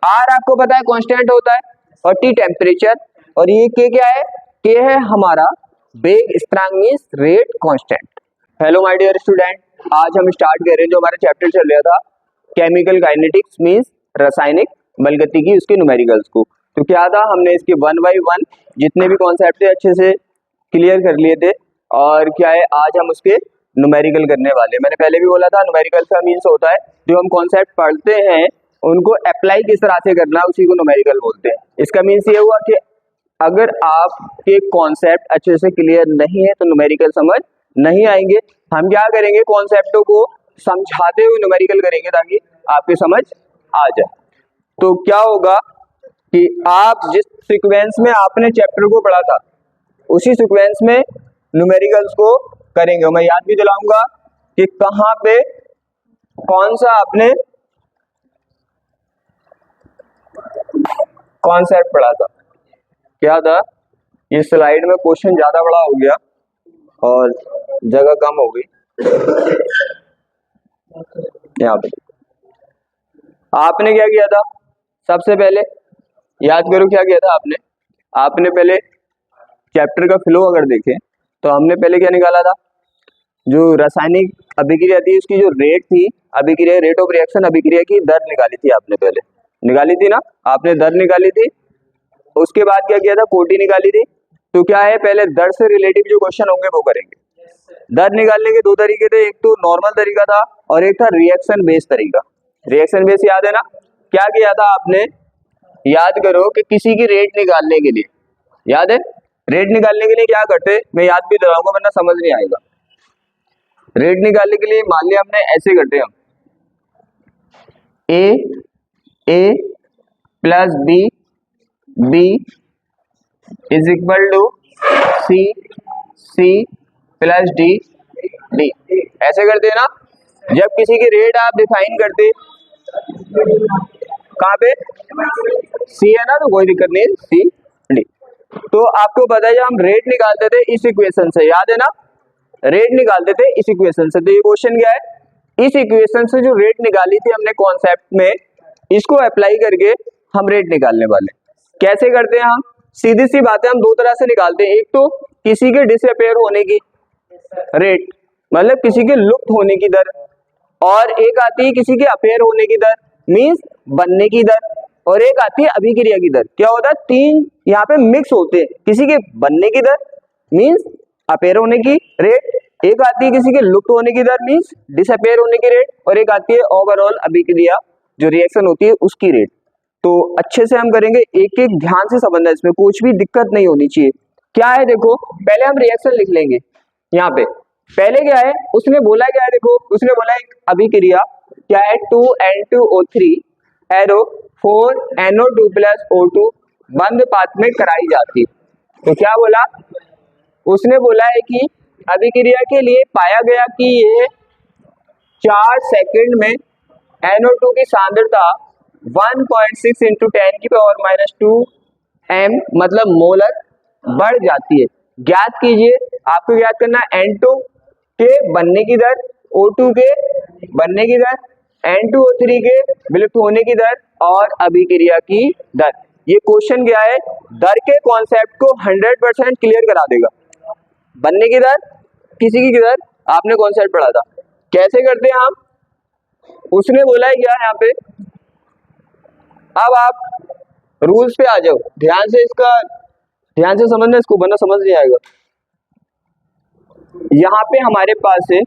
Are आपको पता है कांस्टेंट होता है और टी टेम्परेचर, और ये के क्या है, के है हमारा वेग स्थिरांक means rate constant. Hello my dear student, आज हम स्टार्ट कर रहे हैं जो हमारा चैप्टर चल रहा था केमिकल काइनेटिक्स मींस रासायनिक बलगतिकी, उसके न्यूमेरिकल्स को। तो क्या था, हमने इसके वन बाय वन जितने भी कॉन्सेप्ट थे अच्छे से क्लियर कर लिए थे, और क्या है आज हम उसके न्यूमेरिकल करने वाले। मैंने पहले भी बोला था न्यूमेरिकल का मींस होता है जो हम कॉन्सेप्ट पढ़ते हैं उनको अप्लाई किस तरह से करना, उसी को न्यूमेरिकल बोलते हैं। इसका मीन्स ये हुआ कि अगर आपके कॉन्सेप्ट अच्छे से क्लियर नहीं है तो न्यूमेरिकल समझ नहीं आएंगे। हम क्या करेंगे, कॉन्सेप्टों को समझाते हुए न्यूमेरिकल करेंगे ताकि आपके समझ आ जाए। तो क्या होगा कि आप जिस सीक्वेंस में आपने चैप्टर को पढ़ा था उसी सीक्वेंस में न्यूमेरिकल्स को करेंगे। मैं याद भी दिलाऊंगा कि कहाँ पे कौन सा आपने कॉन्सेप्ट पढ़ा था। क्या था, ये स्लाइड में क्वेश्चन ज्यादा बड़ा हो गया और जगह कम हो गई। यहाँ पे आपने क्या किया था, सबसे पहले याद करो क्या किया था आपने पहले चैप्टर का फ्लो अगर देखें तो हमने पहले क्या निकाला था, जो रासायनिक अभिक्रिया थी उसकी जो रेट थी, अभिक्रिया रेट ऑफ रिएक्शन, अभिक्रिया की दर निकाली थी आपने, पहले निकाली थी ना आपने, दर निकाली थी। उसके बाद क्या किया था, कोटि निकाली थी। तो क्या है, पहले दर से रिलेटिव जो क्वेश्चन होंगे वो करेंगे। दर निकालने के दो तरीके थे, एक तो नॉर्मल तरीका था और एक था रिएक्शन बेस्ड तरीका। रिएक्शन बेस्ड याद है ना, क्या किया था आपने, याद करो कि किसी की रेट निकालने के लिए, याद है रेट निकालने के लिए क्या करते, मैं याद भी दिलाऊंगा वरना समझ नहीं आएगा। रेट निकालने के लिए मान लिया हमने ऐसे करते हैं, हम A plus B is equal to C plus D, ऐसे करते हैं ना। जब किसी की रेट आप डिफाइन करते, कहाँ पे सी है ना, तो कोई दिक्कत नहीं, सी डी। तो आपको पता है जब हम रेट निकालते थे इस इक्वेशन से, याद है ना, रेट निकालते थे इस इक्वेशन से। तो ये क्वेश्चन क्या है, इस इक्वेशन से जो रेट निकाली थी हमने कॉन्सेप्ट में, इसको अप्लाई करके हम रेट निकालने वाले। कैसे करते हैं हम, सीधी सी बात है, हम दो तरह से निकालते हैं। एक तो किसी के डिसअपेयर होने की रेट, मतलब किसी के लुप्त होने की दर, और एक आती है किसी के अपेयर होने की दर मींस बनने की दर, और एक आती है अभिक्रिया की दर। क्या होता है, तीन यहाँ पे मिक्स होते हैं, किसी के बनने की दर मींस अपेयर होने की रेट, एक आती है किसी के लुप्त होने की दर मींस डिसअपेयर होने की रेट, और एक आती है ओवरऑल अभिक्रिया जो रिएक्शन होती है उसकी रेट। तो अच्छे से हम करेंगे, एक एक ध्यान से समझना, इसमें कुछ भी दिक्कत नहीं होनी चाहिए। क्या है देखो, पहले हम रिएक्शन लिख लेंगे। यहाँ पे पहले क्या है, उसने बोला क्या है, देखो उसने बोला एक अभिक्रिया क्या है, 2N2O3 arrow 4NO2 plus O2 बंद पात्र में कराई जाती है। तो क्या बोला, उसने बोला है कि अभिक्रिया के लिए पाया गया कि ये 4 सेकंड में NO2 की सांद्रता 1.6 इंटू 10⁻² m मतलब मोलर बढ़ जाती है। ज्ञात कीजिए, आपको याद करना N2 के बनने की दर, O2 के बनने की दर, N2O3 के विलुप्त होने की दर और अभिक्रिया की दर। ये क्वेश्चन क्या है, दर के कॉन्सेप्ट को 100% क्लियर करा देगा। बनने की दर, किसी की दर, आपने कॉन्सेप्ट पढ़ा था। कैसे करते हैं हम, उसने बोला है क्या यहाँ पे, अब आप रूल्स पे आ जाओ, ध्यान से समझना इसको वरना समझ नहीं आएगा। यहाँ पे हमारे पास है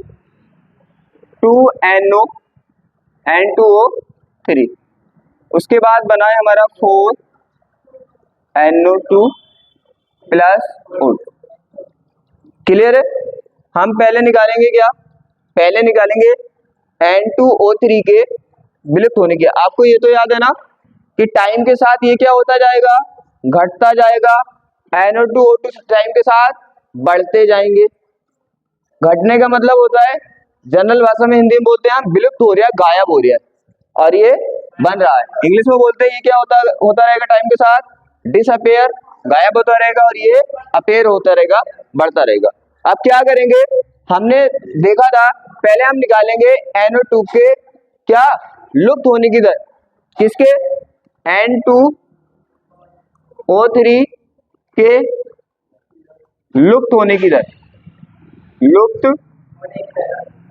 2NO N2O3, उसके बाद बना है हमारा 4NO2 प्लस O2। क्लियर है, हम पहले निकालेंगे क्या, पहले निकालेंगे N2O3 के विलुप्त होने के। आपको ये तो याद है ना कि टाइम के साथ ये क्या होता जाएगा, घटता जाएगा, NO2O2 टाइम के साथ बढ़ते जाएंगे। घटने का मतलब होता है, जनरल भाषा में हिंदी में बोलते हैं हम विलुप्त हो रहा है, गायब हो रहा है, और ये बन रहा है। इंग्लिश में बोलते हैं ये क्या होता रहेगा, टाइम के साथ डिसअपेयर, गायब होता रहेगा, और ये अपेयर होता रहेगा, बढ़ता रहेगा। अब क्या करेंगे, हमने देखा था पहले हम निकालेंगे NO2 के क्या लुप्त होने की दर, किसके N2O3 के लुप्त होने की दर, लुप्त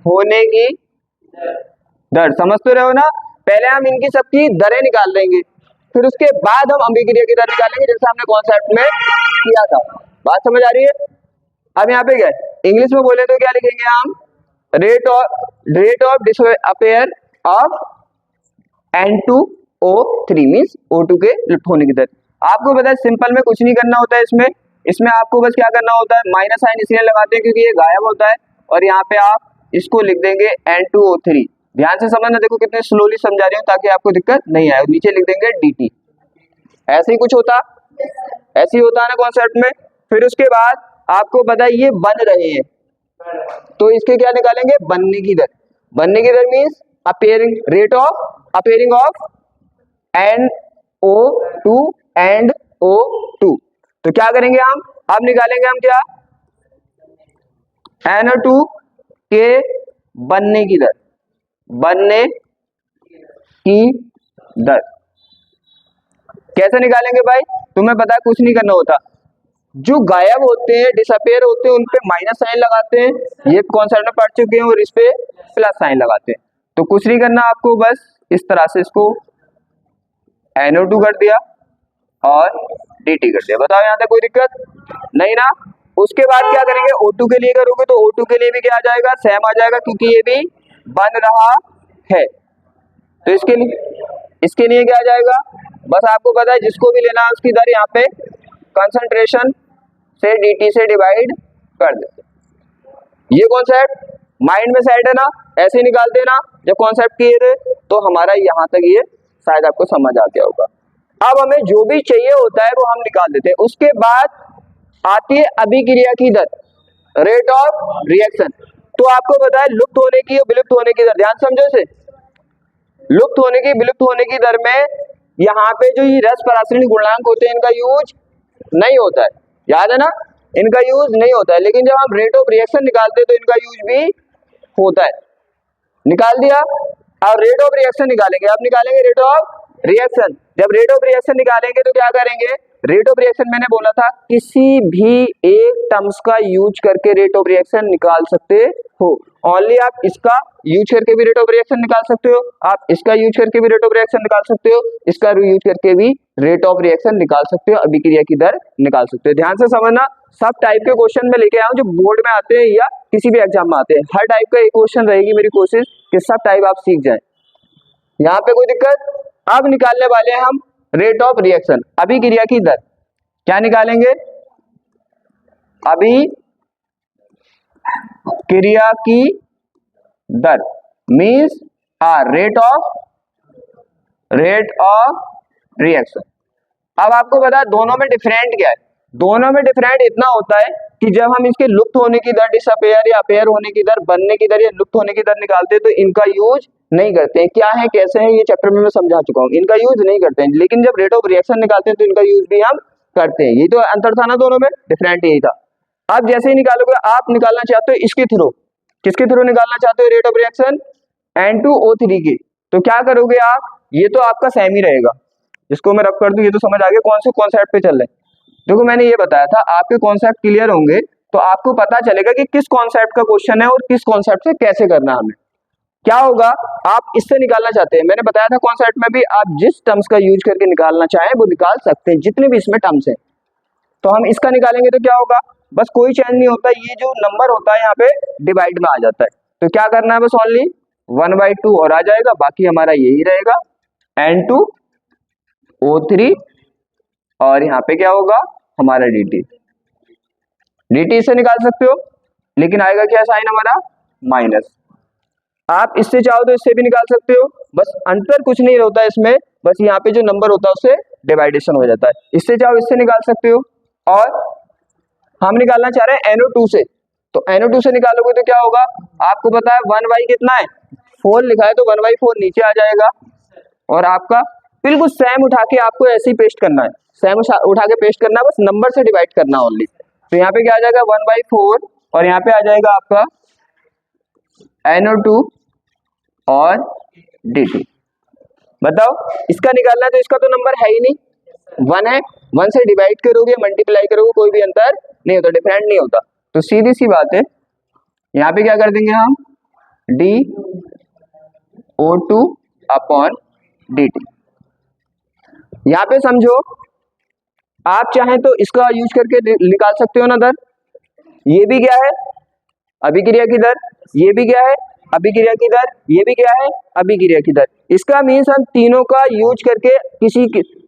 होने की दर, समझ तो रहे हो ना। पहले हम इनकी सबकी दरें निकाल लेंगे, फिर उसके बाद हम अभिक्रिया की दर निकालेंगे, जैसा हमने कॉन्सेप्ट में किया था। बात समझ आ रही है। अब यहाँ पे क्या है, इंग्लिश में बोले तो क्या लिखेंगे हम, rate of disappear of N2O3 means O2 के लुप्त होने की दर। आपको पता है सिंपल में कुछ नहीं करना होता है, इसमें आपको बस क्या करना होता है, माइनस साइन इसलिए लगाते हैं क्योंकि ये गायब होता है, और यहाँ पे आप इसको लिख देंगे N2O3। ध्यान से समझना, देखो कितने स्लोली समझा रही हूँ ताकि आपको दिक्कत नहीं आए। नीचे लिख देंगे DT। ऐसे ही कुछ होता, ऐसे ही होता है ना कॉन्सेप्ट में। फिर उसके बाद आपको पता है ये बन रहे हैं, तो इसके क्या निकालेंगे, बनने की दर। बनने की दर means appearing rate of appearing of NO2 and O2। तो क्या करेंगे हम, अब निकालेंगे हम क्या, NO2 के बनने की दर, बनने की दर कैसे निकालेंगे भाई, तुम्हें पता है कुछ नहीं करना होता, जो गायब होते हैं डिसअपेयर होते हैं उन पे माइनस साइन लगाते हैं, ये कॉन्सेप्ट में पढ़ चुके हैं, और इस पे प्लस साइन लगाते हैं। तो कुछ नहीं करना आपको, बस इस तरह से इसको NO2 कर दिया और DT कर दिया। बताओ यहाँ तक कोई दिक्कत नहीं ना। उसके बाद क्या करेंगे, O2 के लिए करोगे तो O2 के लिए भी क्या आ जाएगा, सेम आ जाएगा, क्योंकि ये भी बन रहा है। तो इसके लिए क्या आ जाएगा, बस आपको पता है जिसको भी लेना है उसकी दर यहाँ पे कंसंट्रेशन से DT से डिवाइड कर देते। ये कॉन्सेप्ट माइंड में सेट है ना, ऐसे निकालते हैं ना जब कॉन्सेप्ट किए थे, तो हमारा यहाँ तक ये शायद आपको समझ आ गया होगा। अब हमें जो भी चाहिए होता है वो हम निकाल देते हैं। उसके बाद आती है अभिक्रिया की दर, रेट ऑफ रिएक्शन। तो आपको पता है लुप्त होने की और विलुप्त होने की दर, ध्यान समझो इसे। लुप्त होने की विलुप्त होने की दर में यहाँ पे जो ये रस परासरण गुणांक होते हैं इनका यूज नहीं होता है, याद है ना, इनका यूज नहीं होता है। लेकिन जब हम रेट ऑफ रिएक्शन निकालते हैं तो इनका यूज भी होता है। निकाल दिया, और रेट ऑफ रिएक्शन निकालेंगे। अब निकालेंगे रेट ऑफ रिएक्शन। जब रेट ऑफ रिएक्शन निकालेंगे तो क्या करेंगे, रेट ऑफ रिएक्शन मैंने बोला था किसी भी एक टर्म्स का यूज करके रेट ऑफ रिएक्शन निकाल सकते हो। ओनली आप इसका यूज करके भी रेट ऑफ रिएक्शन निकाल सकते हो, आप इसका यूज करके भी रेट ऑफ रिएक्शन निकाल सकते हो, इसका यूज करके भी रेट ऑफ रिएक्शन निकाल सकते हो, अभिक्रिया की दर निकाल सकते हो। ध्यान से समझना, सब टाइप के क्वेश्चन में लेके आया हूं जो बोर्ड में आते हैं या किसी भी एग्जाम में आते हैं। हर टाइप का एक क्वेश्चन रहेगी मेरी कोशिश कि सब टाइप आप सीख जाए, यहाँ पे कोई दिक्कत। अब निकालने वाले हैं हम रेट ऑफ रिएक्शन, अभिक्रिया की दर। क्या निकालेंगे, अभिक्रिया की दर मीन्स रेट ऑफ रिएक्शन। अब आपको पता है दोनों में डिफरेंट क्या है, दोनों में डिफरेंट इतना होता है कि जब हम इसके लुप्त होने की दर, डिसअपेयर या अपेयर होने की दर, बनने की दर या लुप्त होने की दर निकालते हैं तो इनका यूज नहीं करते हैं। क्या है कैसे है ये चैप्टर में मैं समझा चुका हूँ, इनका यूज नहीं करते हैं। लेकिन जब रेट ऑफ रिएक्शन निकालते हैं तो इनका यूज भी हम करते हैं। ये तो अंतर था ना, दोनों में डिफरेंट यही था। अब जैसे ही निकालोगे, आप निकालना चाहते हो इसके थ्रू, किसके थ्रू निकालना चाहते हो रेट ऑफ रिएक्शन, N2O3 की। तो क्या करोगे आप, ये तो आपका सेम ही रहेगा, इसको मैं रख कर दूं, ये तो समझ आ गया कौन से कॉन्सेप्ट पे चल रहे हैं। देखो मैंने ये बताया था, आपके कॉन्सेप्ट क्लियर होंगे तो आपको पता चलेगा कि किस कॉन्सेप्ट का क्वेश्चन है और किस कॉन्सेप्ट से कैसे करना है हमें। क्या होगा, आप इससे निकालना चाहते हैं, मैंने बताया था कॉन्सेप्ट में भी, आप जिस टर्म्स का यूज करके निकालना चाहें वो निकाल सकते हैं, जितने भी इसमें टर्म्स हैं। तो हम इसका निकालेंगे तो क्या होगा, बस कोई चेंज नहीं होता, ये जो नंबर होता है यहाँ पे डिवाइड में आ जाता है। तो क्या करना है, बस ओनली 1/2 और आ जाएगा, बाकी हमारा यही रहेगा N2O3, और यहाँ पे क्या होगा हमारा dt से निकाल सकते हो, लेकिन आएगा क्या साइन हमारा माइनस। आप इससे चाहो तो इससे भी निकाल सकते हो, बस अंतर कुछ नहीं होता है इसमें, बस यहाँ पे जो नंबर होता है उससे डिवाइडेशन हो जाता है। इससे चाहो इससे निकाल सकते हो, और हम निकालना चाह रहे हैं NO2 से, तो NO2 से निकालोगे तो क्या होगा, आपको पता है 1/, कितना है 4 लिखा है, तो 1/4 नीचे आ जाएगा, और आपका बिल्कुल सेम उठा के आपको ऐसे ही पेस्ट करना है, सेम उठा के पेस्ट करना है, बस नंबर से डिवाइड करना ओनली। तो यहाँ पे क्या आ जाएगा 1/4, और यहाँ पे आ जाएगा आपका NO2 और dt। बताओ, इसका निकालना है तो इसका तो नंबर है ही नहीं, 1 है, 1 से डिवाइड करोगे मल्टीप्लाई करोगे कोई भी अंतर नहीं होता, डिफरेंट नहीं होता। तो सीधी सी बात है, यहाँ पे क्या कर देंगे हम, DO2 अपॉन DT। यहाँ पे समझो, आप चाहें तो इसका यूज करके निकाल सकते हो ना दर, ये भी क्या है अभिक्रिया की दर, ये भी क्या है अभिक्रिया की दर, ये भी क्या है अभिक्रिया की दर। इसका मीन्स हम तीनों का यूज करके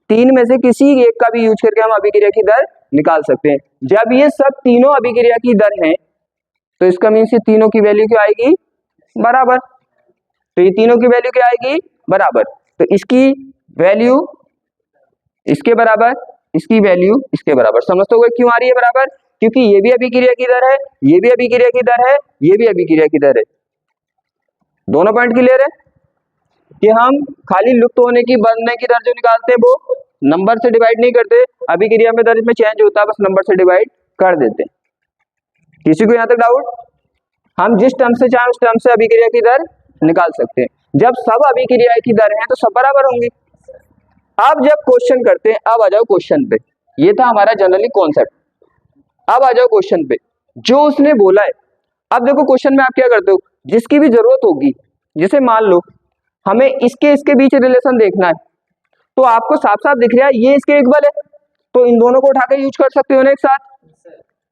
तीन में से किसी एक का भी यूज करके हम अभिक्रिया की दर निकाल सकते हैं। जब ये सब तीनों अभिक्रिया की दर हैं तो इसका मीन्स ये तीनों की वैल्यू क्या आएगी, बराबर। तो ये तीनों की वैल्यू क्या आएगी, बराबर। तो इसकी वैल्यू इसके बराबर, इसकी वैल्यू इसके बराबर। समझते हो क्यों आ रही है बराबर, क्योंकि ये भी अभिक्रिया की दर है, ये भी अभिक्रिया की दर है, ये भी अभिक्रिया की दर है। दोनों पॉइंट क्लियर है कि हम खाली लुप्त होने की बनने की दर जो निकालते हैं वो नंबर से डिवाइड नहीं करते, अभिक्रिया में दर में चेंज होता है, बस नंबर से डिवाइड कर देते हैं। किसी को यहाँ तक डाउट? हम जिस टर्म से चाहे उस टर्म से अभिक्रिया की दर निकाल सकते हैं। जब सब अभिक्रिया की दर है तो सब बराबर होंगी। अब जब क्वेश्चन करते हैं, अब आ जाओ क्वेश्चन पे, ये था हमारा जनरली कॉन्सेप्ट। अब आ जाओ क्वेश्चन पे, जो उसने बोला है। अब देखो क्वेश्चन में आप क्या करते हो, जिसकी भी जरूरत होगी, जैसे मान लो हमें इसके बीच रिलेशन देखना है, तो आपको साफ साफ दिख रहा है ये इसके इक्वल है, तो इन दोनों को उठा के यूज कर सकते हो ना एक साथ।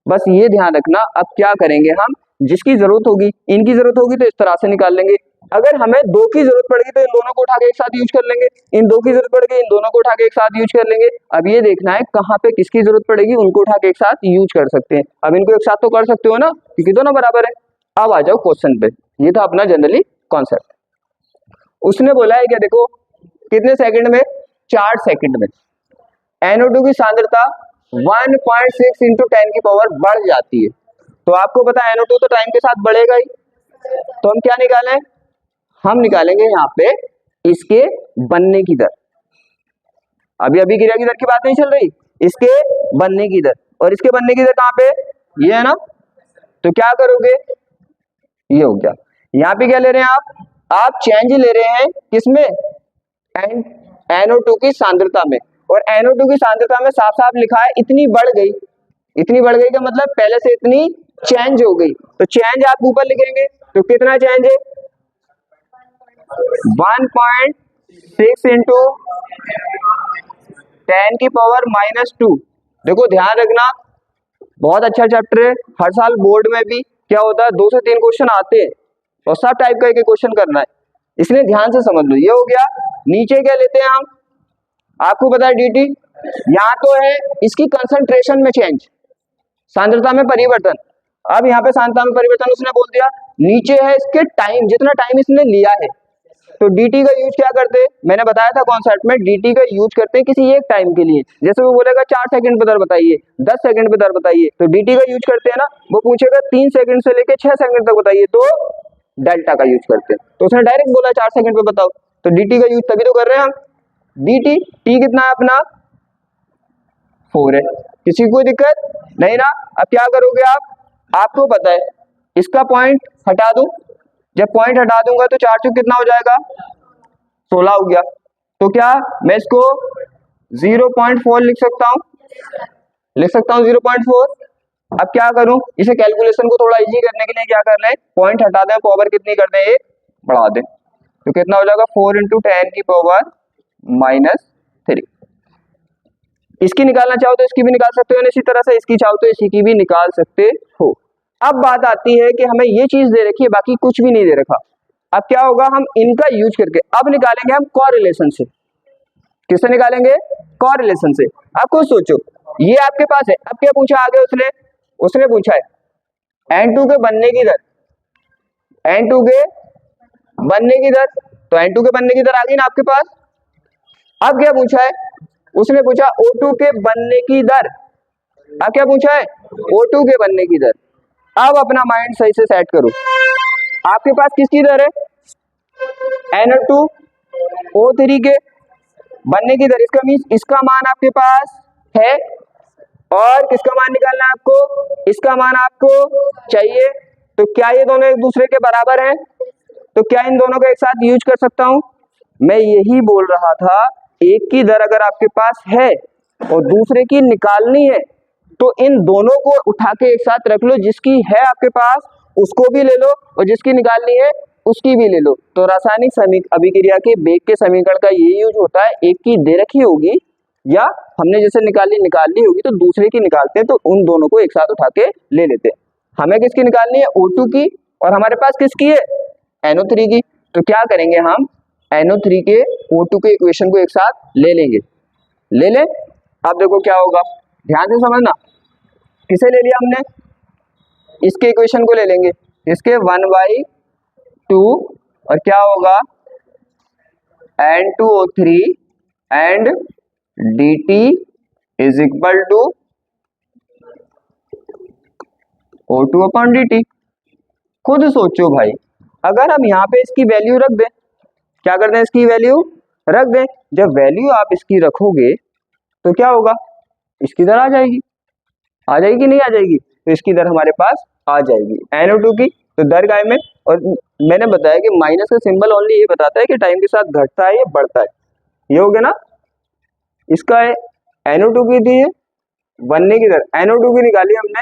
बस ये ध्यान रखना, अब क्या करेंगे हम, जिसकी जरूरत होगी, इनकी जरूरत होगी तो इस तरह से निकाल लेंगे। अगर हमें दो की जरूरत पड़ेगी तो इन दोनों को उठा के एक साथ यूज कर लेंगे, इन दो की जरूरत पड़ेगी इन दोनों को उठा के एक साथ यूज कर लेंगे। अब ये देखना है कहाँ पे किसकी जरूरत पड़ेगी, उनको उठा के एक साथ यूज कर सकते हैं। अब इनको एक साथ तो कर सकते हो ना, क्योंकि दोनों बराबर है। अब आ जाओ क्वेश्चन पे, ये था अपना जनरली कॉन्सेप्ट। उसने बोला है क्या, देखो कितने सेकंड में, 4 सेकंड में NO2 की सांद्रता 1.6 इंटू 10 की पावर बढ़ जाती है। तो आपको पता है NO2 तो टाइम के साथ बढ़ेगा ही, तो हम क्या निकालें, हम निकालेंगे यहाँ पे इसके बनने की दर। अभी अभिक्रिया की दर की बात नहीं चल रही, इसके बनने की दर, और इसके बनने की दर कहाँ पे, ये है ना। तो क्या करोगे, ये हो गया। यहाँ पे क्या ले रहे हैं आप चेंज ले रहे हैं किसमें, NO2 की सांद्रता में। और NO2 की सांद्रता में साफ साफ लिखा है इतनी बढ़ गई। इतनी बढ़ गई का मतलब पहले से इतनी चेंज हो गई, तो चेंज आप ऊपर लिखेंगे। तो कितना चेंज है, 1.6 इंटू 10 की पावर -2। देखो ध्यान रखना, बहुत अच्छा चैप्टर है, हर साल बोर्ड में भी क्या होता है 2 से 3 क्वेश्चन आते हैं और सब टाइप का एक क्वेश्चन करना है, इसलिए ध्यान से समझ लो। ये हो गया। नीचे क्या लेते हैं हम, आपको पता है DT, यहाँ तो है इसकी कंसंट्रेशन में चेंज, सांद्रता में परिवर्तन। अब यहाँ पे सांद्रता में परिवर्तन उसने बोल दिया, नीचे है इसके टाइम, जितना टाइम इसने लिया है। तो DT का यूज क्या करते हैं, मैंने बताया था कॉन्सेप्ट में, DT का यूज करते हैं किसी एक टाइम के लिए। जैसे वो बोलेगा 4 सेकंड पे दर बताइए, 10 सेकंड पे दर बताइए, तो DT का यूज करते हैं ना। वो पूछेगा 3 सेकंड से लेके 6 सेकंड तक बताइए, तो डेल्टा का यूज करते हैं। तो उसने डायरेक्ट बोला 4 सेकंड पे बताओ, तो DT का यूज तभी तो कर रहे हैं हम। DT T कितना है अपना, 4 है। किसी को दिक्कत नहीं ना। अब क्या करोगे आप, आपको पता है इसका पॉइंट हटा दूं, जब पॉइंट हटा दूंगा तो 4 चौक कितना हो जाएगा, 16 हो गया। तो क्या मैं इसको 0.4 लिख सकता हूं, 0.4। अब क्या करूं, इसे कैलकुलेशन को थोड़ा इजी करने के लिए क्या कर लें, पॉइंट हटा दें, पावर कितनी कर दें, 1 बढ़ा दें, तो कितना हो जाएगा 4 इंटू 10 की पावर -3। इसकी निकालना चाहो तो इसकी भी निकाल सकते हो, इसी तरह से इसकी चाहो तो इसी की भी निकाल सकते हो। अब बात आती है कि हमें ये चीज दे रखी है, बाकी कुछ भी नहीं दे रखा। अब क्या होगा, हम इनका यूज करके अब निकालेंगे हम कोरिलेशन से। किससे निकालेंगे, कोरिलेशन से। अब खुद सोचो, ये आपके पास है, अब क्या पूछा आगे उसने पूछा है N2 के बनने की दर, N2 के बनने की दर, तो N2 के बनने की दर आ गई ना आपके पास। अब क्या पूछा है, उसने पूछा O2 के बनने की दर। अब क्या पूछा है, O2 के बनने की दर। अब अपना माइंड सही से सेट करो, आपके पास किसकी दर है, NO2O3 के बनने की दर। इसका मीन्स इसका मान आपके पास है, और किसका मान निकालना है आपको, इसका मान आपको चाहिए। तो क्या ये दोनों एक दूसरे के बराबर हैं, तो क्या इन दोनों को एक साथ यूज कर सकता हूं, मैं यही बोल रहा था, एक की दर अगर आपके पास है और दूसरे की निकालनी है तो इन दोनों को उठा के एक साथ रख लो, जिसकी है आपके पास उसको भी ले लो और जिसकी निकालनी है उसकी भी ले लो। तो रासायनिक अभिक्रिया के वेग के समीकरण का ये यूज होता है, एक की दे रखी होगी या हमने जैसे निकालनी होगी तो दूसरे की निकालते हैं, तो उन दोनों को एक साथ उठा के ले लेते हैं। हमें किसकी निकालनी है? O2 की, और हमारे पास किसकी है? NO3 की। तो क्या करेंगे हम, NO3 के O2 के इक्वेशन को एक साथ ले लेंगे। ले लें। अब देखो क्या होगा, ध्यान से समझना। किसे ले लिया हमने? इसके इक्वेशन को ले लेंगे, इसके 1/2 और क्या होगा N2O3 and dt is equal to O2/dt। खुद सोचो भाई, अगर हम यहाँ पे इसकी वैल्यू रख दें, क्या कर दें, इसकी वैल्यू रख दें, जब वैल्यू आप इसकी रखोगे तो क्या होगा, इसकी दर आ जाएगी कि नहीं आ जाएगी? तो इसकी दर हमारे पास आ जाएगी NO2 की। तो दर काय में, और मैंने बताया कि माइनस का सिंबल ओनली ये बताता है कि टाइम के साथ घटता है या बढ़ता है। ये हो गया ना, इसका है NO2 की दी है, बनने की दर NO2 की निकाली हमने,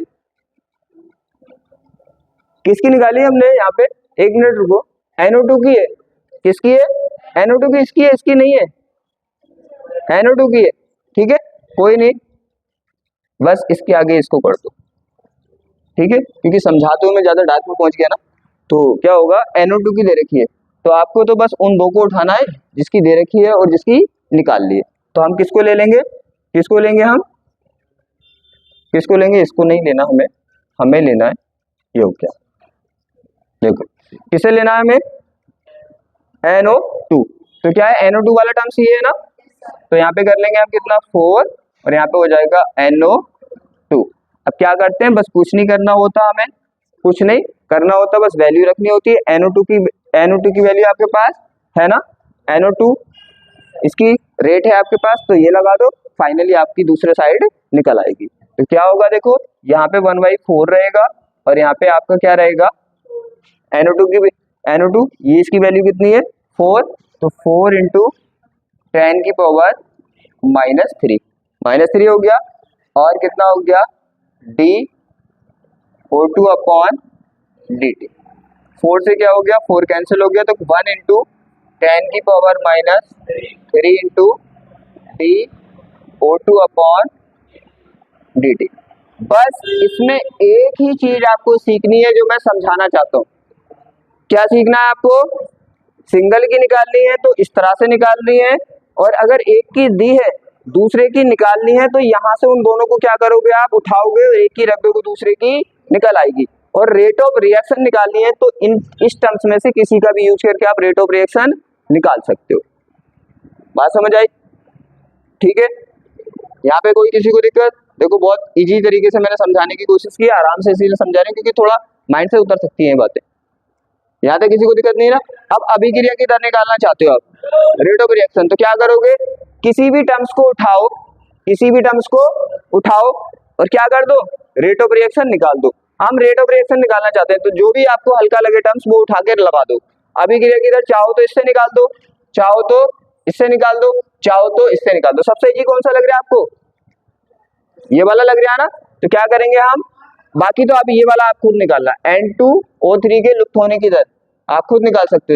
किसकी निकाली हमने यहाँ पे, एक मिनट रुको, NO2 की है, किसकी है? NO2 की, इसकी है, इसकी नहीं है, NO2 की है, ठीक है, कोई नहीं, बस इसके आगे इसको कर दो, ठीक है, क्योंकि समझाते हुए मैं ज्यादा डार्क में पहुंच गया ना। तो क्या होगा, NO2 की दे रखी है, तो आपको तो बस उन दो को उठाना है जिसकी दे रखी है और जिसकी निकाल ली है। तो हम किसको ले लेंगे, किसको लेंगे हम, किसको लेंगे, इसको नहीं लेना हमें, हमें लेना है ये हो क्या, देखो किसे लेना है हमें, NO2। तो क्या है, NO2 वाला टर्म ये है ना, तो यहाँ पे कर लेंगे हम कितना, 4, और यहाँ पे हो जाएगा NO2। अब क्या करते हैं, बस कुछ नहीं करना होता, हमें कुछ नहीं करना होता, बस वैल्यू रखनी होती है। NO2 की वैल्यू आपके पास है ना, NO2 इसकी रेट है आपके पास, तो ये लगा दो, फाइनली आपकी दूसरे साइड निकल आएगी। तो क्या होगा, देखो यहाँ पे 1/4 रहेगा और यहाँ पे आपका क्या रहेगा, NO2 ये इसकी वैल्यू कितनी है, 4, तो 4 इंटू 10 की पावर -3 हो गया, और कितना हो गया, DO2/dt। 4 से क्या हो गया, 4 कैंसिल हो गया, तो 1 इंटू 10 की पावर -3 इंटू DO2/dt। बस इसमें एक ही चीज आपको सीखनी है जो मैं समझाना चाहता हूँ। क्या सीखना है आपको, सिंगल की निकालनी है तो इस तरह से निकालनी है, और अगर एक की दी है दूसरे की निकालनी है तो यहाँ से उन दोनों को क्या करोगे, आप उठाओगे, एक की रख दोगे, दूसरे की निकल आएगी। और रेट ऑफ रिएक्शन निकालनी है तो इस टर्म्स में से किसी का भी यूज करके आप रेट ऑफ रिएक्शन निकाल सकते हो। बात समझ आई? ठीक है, यहाँ पे कोई किसी को दिक्कत, देखो बहुत इजी तरीके से मैंने समझाने की कोशिश की, आराम से इसीलिए समझा रहे हैं क्योंकि थोड़ा माइंड से उतर सकती हैं बातें। यहाँ तक किसी को दिक्कत नहीं ना। अब अभिक्रिया की दर निकालना चाहते हो आप, रेट ऑफ रिएक्शन, तो क्या करोगे, किसी भी टर्म्स को उठाओ, किसी भी टर्म्स को उठाओ और क्या कर दो, रेट ऑफ रिएक्शन निकाल दो। हम रेट ऑफ रिएक्शन निकालना चाहते हैं तो जो भी आपको हल्का लगे टर्म्स वो उठा के लगा दो। अभिक्रिया की दर चाहो तो इससे निकाल दो, चाहो तो इससे निकाल दो, चाहो तो इससे निकाल दो। सबसे इजी कौन सा लग रहा है आपको, ये वाला लग रहा है ना। तो क्या करेंगे हम, बाकी तो आप ये वाला आप खुद निकालना, N2O3 के लुप्त होने की दर आप खुद निकाल सकते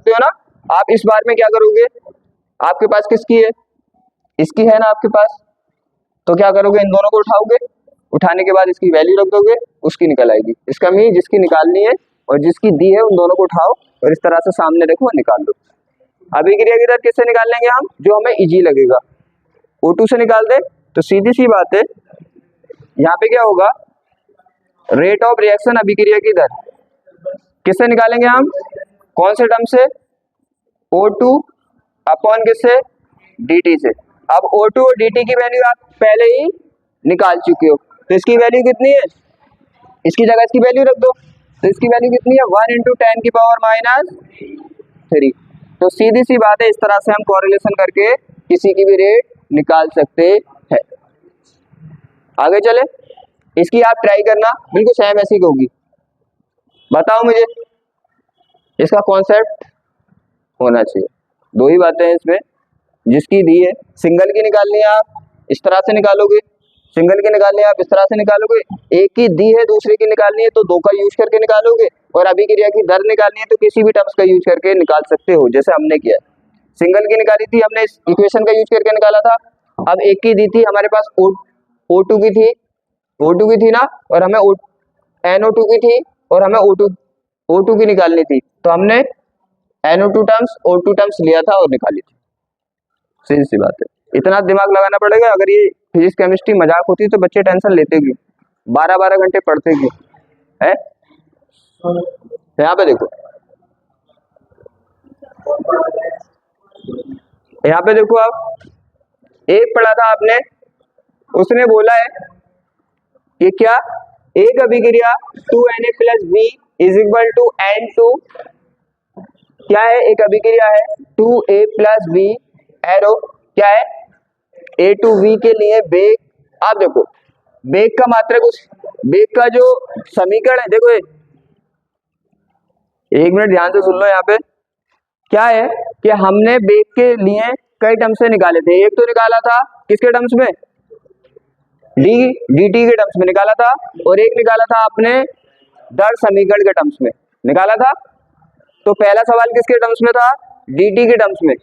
हो ना। आप इस बार में क्या करोगे, आपके पास किसकी है, इसकी है ना आपके पास, तो क्या करोगे, इन दोनों को उठाओगे, उठाने के बाद इसकी वैल्यू रख दोगे, उसकी निकल आएगी। इसका मीन जिसकी निकालनी है और जिसकी दी है उन दोनों को उठाओ और इस तरह से सामने रखो और निकाल दो। अभिक्रिया की दर किससे निकाल लेंगे हम, जो हमें इजी लगेगा, O2 से निकाल दे। तो सीधी सी बात है, यहाँ पे क्या होगा, रेट ऑफ रिएक्शन अभिक्रिया की दर किससे निकालेंगे हम, कौन से टर्म से, O2 अपॉन किससे, dt से। अब O2 और dt की वैल्यू आप पहले ही निकाल चुके हो, तो इसकी वैल्यू कितनी है, इसकी जगह इसकी वैल्यू रख दो, तो इसकी वैल्यू कितनी है, 1 इंटू 10 की पावर -3। तो सीधी सी बात है, इस तरह से हम कोरिलेशन करके किसी की भी रेट निकाल सकते हैं। आगे चले, इसकी आप ट्राई करना, बिल्कुल सेम ऐसी होगी। बताओ मुझे, इसका कॉन्सेप्ट होना चाहिए। दो ही बातें हैं इसमें, जिसकी दी है सिंगल की निकालनी है आप इस तरह से निकालोगे, सिंगल की निकालनी है आप इस तरह से निकालोगे, एक की दी है दूसरे की निकालनी है तो दो का यूज करके निकालोगे, और अभिक्रिया की दर निकालनी है तो किसी भी टर्म्स का यूज करके निकाल सकते हो, जैसे हमने किया। सिंगल की निकाली थी हमने इस इक्वेशन का यूज करके निकाला था। अब एक की दी थी हमारे पास O2 की थी, O2 की थी ना, और हमें NO2 की थी और हमें O2 की निकालनी थी, तो हमने NO2 टर्म्स O2 टर्म्स लिया था और निकाली थी। सीधी सी बात है, इतना दिमाग लगाना पड़ेगा। अगर ये फिजिक्स केमिस्ट्री मजाक होती तो बच्चे टेंशन लेते क्यों, 12-12 घंटे पढ़ते क्यों है। यहाँ पे देखो, यहाँ पे देखो आप, एक पढ़ा था आपने, उसने बोला है कि क्या एक अभिक्रिया 2Na + B = N2, क्या है एक अभिक्रिया है 2A + B एरो क्या है A2B के लिए वेग। आप देखो वेग का मात्रक, उस वेग का जो समीकरण है, देखो एक मिनट ध्यान से सुन लो। यहाँ पे क्या है कि हमने वेग के लिए कई टर्म्स से निकाले थे। एक तो निकाला था किसके टर्म्स में, dt के टर्म्स में निकाला था, और एक निकाला था आपने दर समीकरण के टर्म्स में निकाला था। तो पहला सवाल किसके टर्म्स में था, dt के टर्म्स में,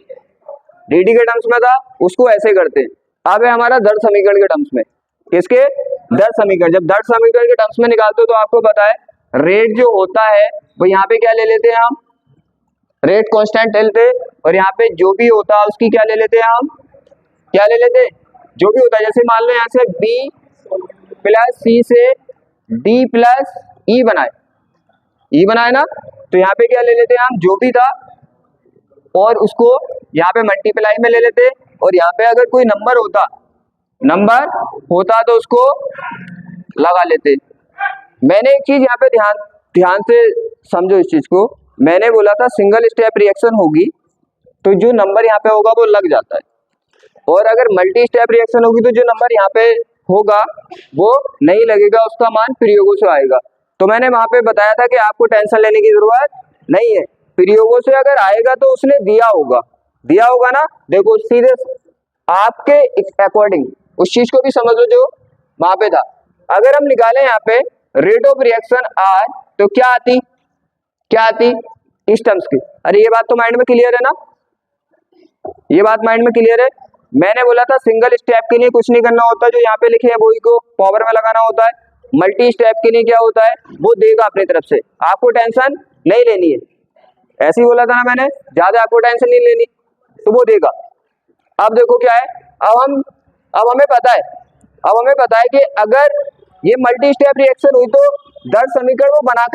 dt के टर्म्स में था, उसको ऐसे करते हैं। अब है हमारा दर समीकरण के टर्म्स में, किसके, दर समीकरण। जब दर समीकरण के टर्म्स में निकालते हो तो आपको पता है रेट जो होता है वो यहाँ पे क्या ले लेते हैं हम, रेट कांस्टेंट ले लेते, और यहाँ पे जो भी होता है उसकी क्या ले लेते हैं हम, क्या ले लेते हैं, जो भी होता है। जैसे मान लो यहाँ से B + C से D + E बनाए ना, तो यहाँ पे क्या ले लेते हैं हम, जो भी था, और उसको यहाँ पे मल्टीप्लाई में ले लेते, और यहाँ पे अगर कोई नंबर होता तो उसको लगा लेते। मैंने एक चीज यहाँ पे ध्यान से समझो इस चीज को, मैंने बोला था सिंगल स्टेप रिएक्शन होगी तो जो नंबर यहाँ पे होगा वो लग जाता है, और अगर मल्टी स्टेप रिएक्शन होगी तो जो नंबर यहाँ पे होगा वो नहीं लगेगा, उसका मान प्रयोगों से आएगा। तो मैंने वहां पे बताया था कि आपको टेंशन लेने की जरूरत नहीं है, प्रयोगों से अगर आएगा तो उसने दिया होगा ना। देखो सीधे आपके अकॉर्डिंग उस चीज को भी समझ लो जो वहां पे था। अगर हम निकालें यहाँ पे रेट ऑफ रिएक्शन R, तो क्या आती इस टर्म्स की। अरे ये बात तो माइंड में क्लियर है ना, ये बात माइंड में क्लियर है। मैंने बोला था सिंगल स्टेप के लिए कुछ नहीं करना होता, जो यहाँ पे लिखे हैं वही को पावर में लगाना होता है। मल्टी स्टेप के लिए क्या होता है, वो देगा अपनी तरफ से, आपको टेंशन नहीं लेनी है। ऐसे ही बोला था ना मैंने, ज्यादा आपको टेंशन नहीं लेनी, तो वो देगा। अब देखो क्या है, अब हमें पता है कि अगर ये मल्टी स्टेप रिएक्शन हुई तो दर समीकरण वो बना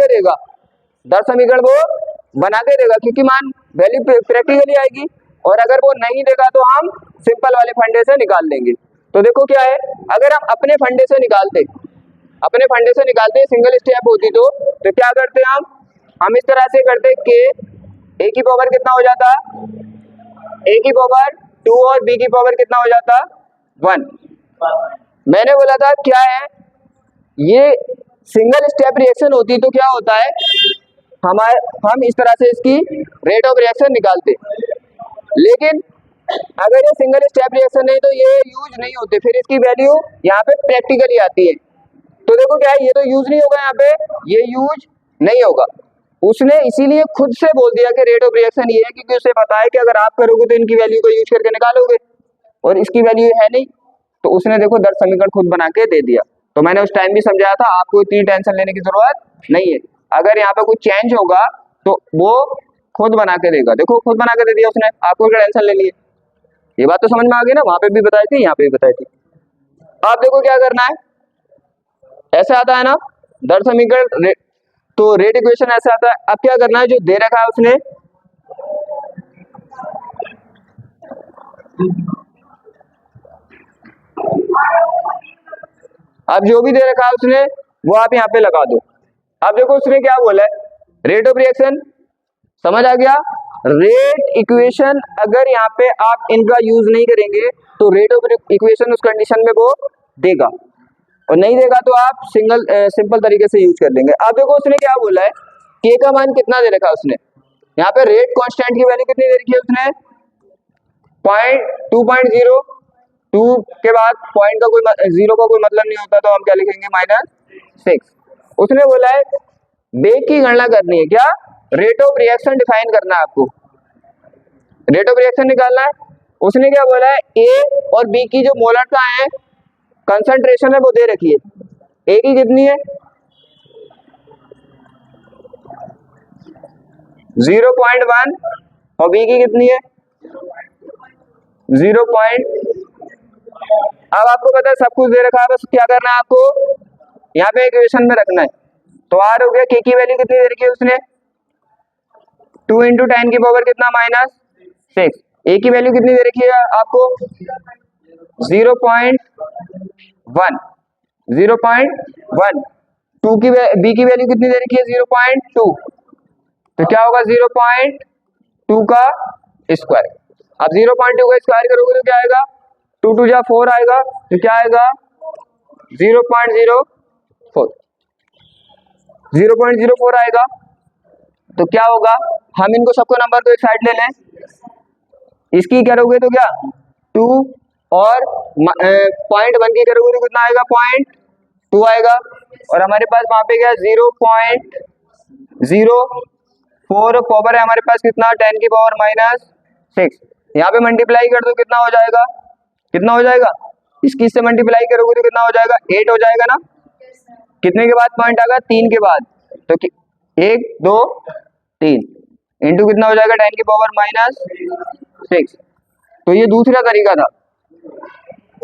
के देगा, क्योंकि मान वैल्यू प्रैक्टिकली आएगी, और अगर वो नहीं देगा तो हम सिंपल वाले फंडे से निकाल लेंगे। तो देखो क्या है, अगर हम अपने फंडे से निकालते सिंगल स्टेप होती तो क्या करते हम इस तरह से करते कि a की पावर कितना हो जाता, a की पावर 2 और b की पावर कितना हो जाता 1। मैंने बोला था क्या है, ये सिंगल स्टेप रिएक्शन होती तो क्या होता है, हम इस तरह से इसकी रेट ऑफ रिएक्शन निकालते। लेकिन अगर ये सिंगल स्टेप रिएक्शन नहीं तो ये यूज नहीं होते, फिर इसकी वैल्यू यहाँ पे प्रैक्टिकली आती है। तो देखो क्या है, ये तो यूज नहीं होगा, यहाँ पे ये यूज नहीं होगा। उसने इसीलिए खुद से बोल दिया कि रेट ऑफ रिएक्शन ये है, क्योंकि उसे पता है कि अगर आप करोगे तो इनकी वैल्यू को यूज करके निकालोगे, और इसकी वैल्यू है नहीं, तो उसने देखो दर समीकरण खुद बना के दे दिया। तो मैंने उस टाइम भी समझाया था, आपको इतनी टेंशन लेने की जरूरत नहीं है। अगर यहाँ पे कुछ चेंज होगा तो वो खुद बना के देगा। देखो खुद बना के दे दिया उसने, आपको क्या टेंशन लेनी है। ये बात तो समझ में आ गई ना, वहां पे भी बताई थी, यहाँ पे भी बताई थी। आप देखो क्या करना है, ऐसे आता है ना दर समीकरण, तो रेट इक्वेशन ऐसे आता है। अब क्या करना है, जो दे रखा है उसने, अब जो भी दे रखा है उसने वो आप यहाँ पे लगा दो। अब देखो उसने क्या बोला है, रेट ऑफ रिएक्शन समझ आ गया। रेट इक्वेशन अगर यहाँ पे आप इनका यूज नहीं करेंगे तो रेट ऑफ इक्वेशन उस कंडीशन में वो देगा, और नहीं देगा तो आप सिंपल तरीके से यूज कर लेंगे। अब देखो उसने क्या बोला है, के का मान कितना दे रखा है उसने, यहाँ पे रेट कांस्टेंट की वैल्यू कितनी दे रखी है उसने 2.0, 2 के बाद पॉइंट का कोई जीरो का कोई मतलब नहीं होता, तो हम क्या लिखेंगे -6। उसने बोला है वेग की गणना करनी है, क्या रेट ऑफ रिएक्शन डिफाइन करना है आपको, रेट ऑफ रिएक्शन निकालना है। उसने क्या बोला है ए और बी की जो मोलरता है कंसंट्रेशन है वो दे रखी है, ए की कितनी है 0.1 और बी की कितनी है 0. अब आपको पता है सब कुछ दे रखा है, बस क्या करना है आपको यहाँ पे इक्वेशन में रखना है। तो आर हो गया, के की वैल्यू कितनी दे रखी है उसने 2 × 10 की पावर कितना -6, ए की वैल्यू कितनी दे रखी है आपको 0.1, 0.1, बी की वैल्यू कितनी दे रखी है 0.2, तो क्या होगा 0.2 का स्क्वायर। अब 0.2 का स्क्वायर करोगे तो क्या आएगा 2 × 2 = 4 आएगा, तो क्या आएगा 0.04, 0.04 आएगा। तो क्या होगा, हम इनको सबको नंबर को एक साइड ले लें, इसकी करोगे तो क्या 2 और 0.1 की करोगे तो कितना आएगा 0.2 आएगा, और हमारे पास वहां पे क्या 0.04 पावर है हमारे पास कितना 10 की पावर -6, यहाँ पे मल्टीप्लाई कर दो कितना हो जाएगा, कितना हो जाएगा, इसकी से मल्टीप्लाई करोगे तो कितना हो जाएगा 8 हो जाएगा ना, कितने के बाद पॉइंट आएगा 3 के बाद, तो 1 2 3 इंटू कितना हो जाएगा 10 की पावर -6। तो ये दूसरा तरीका था,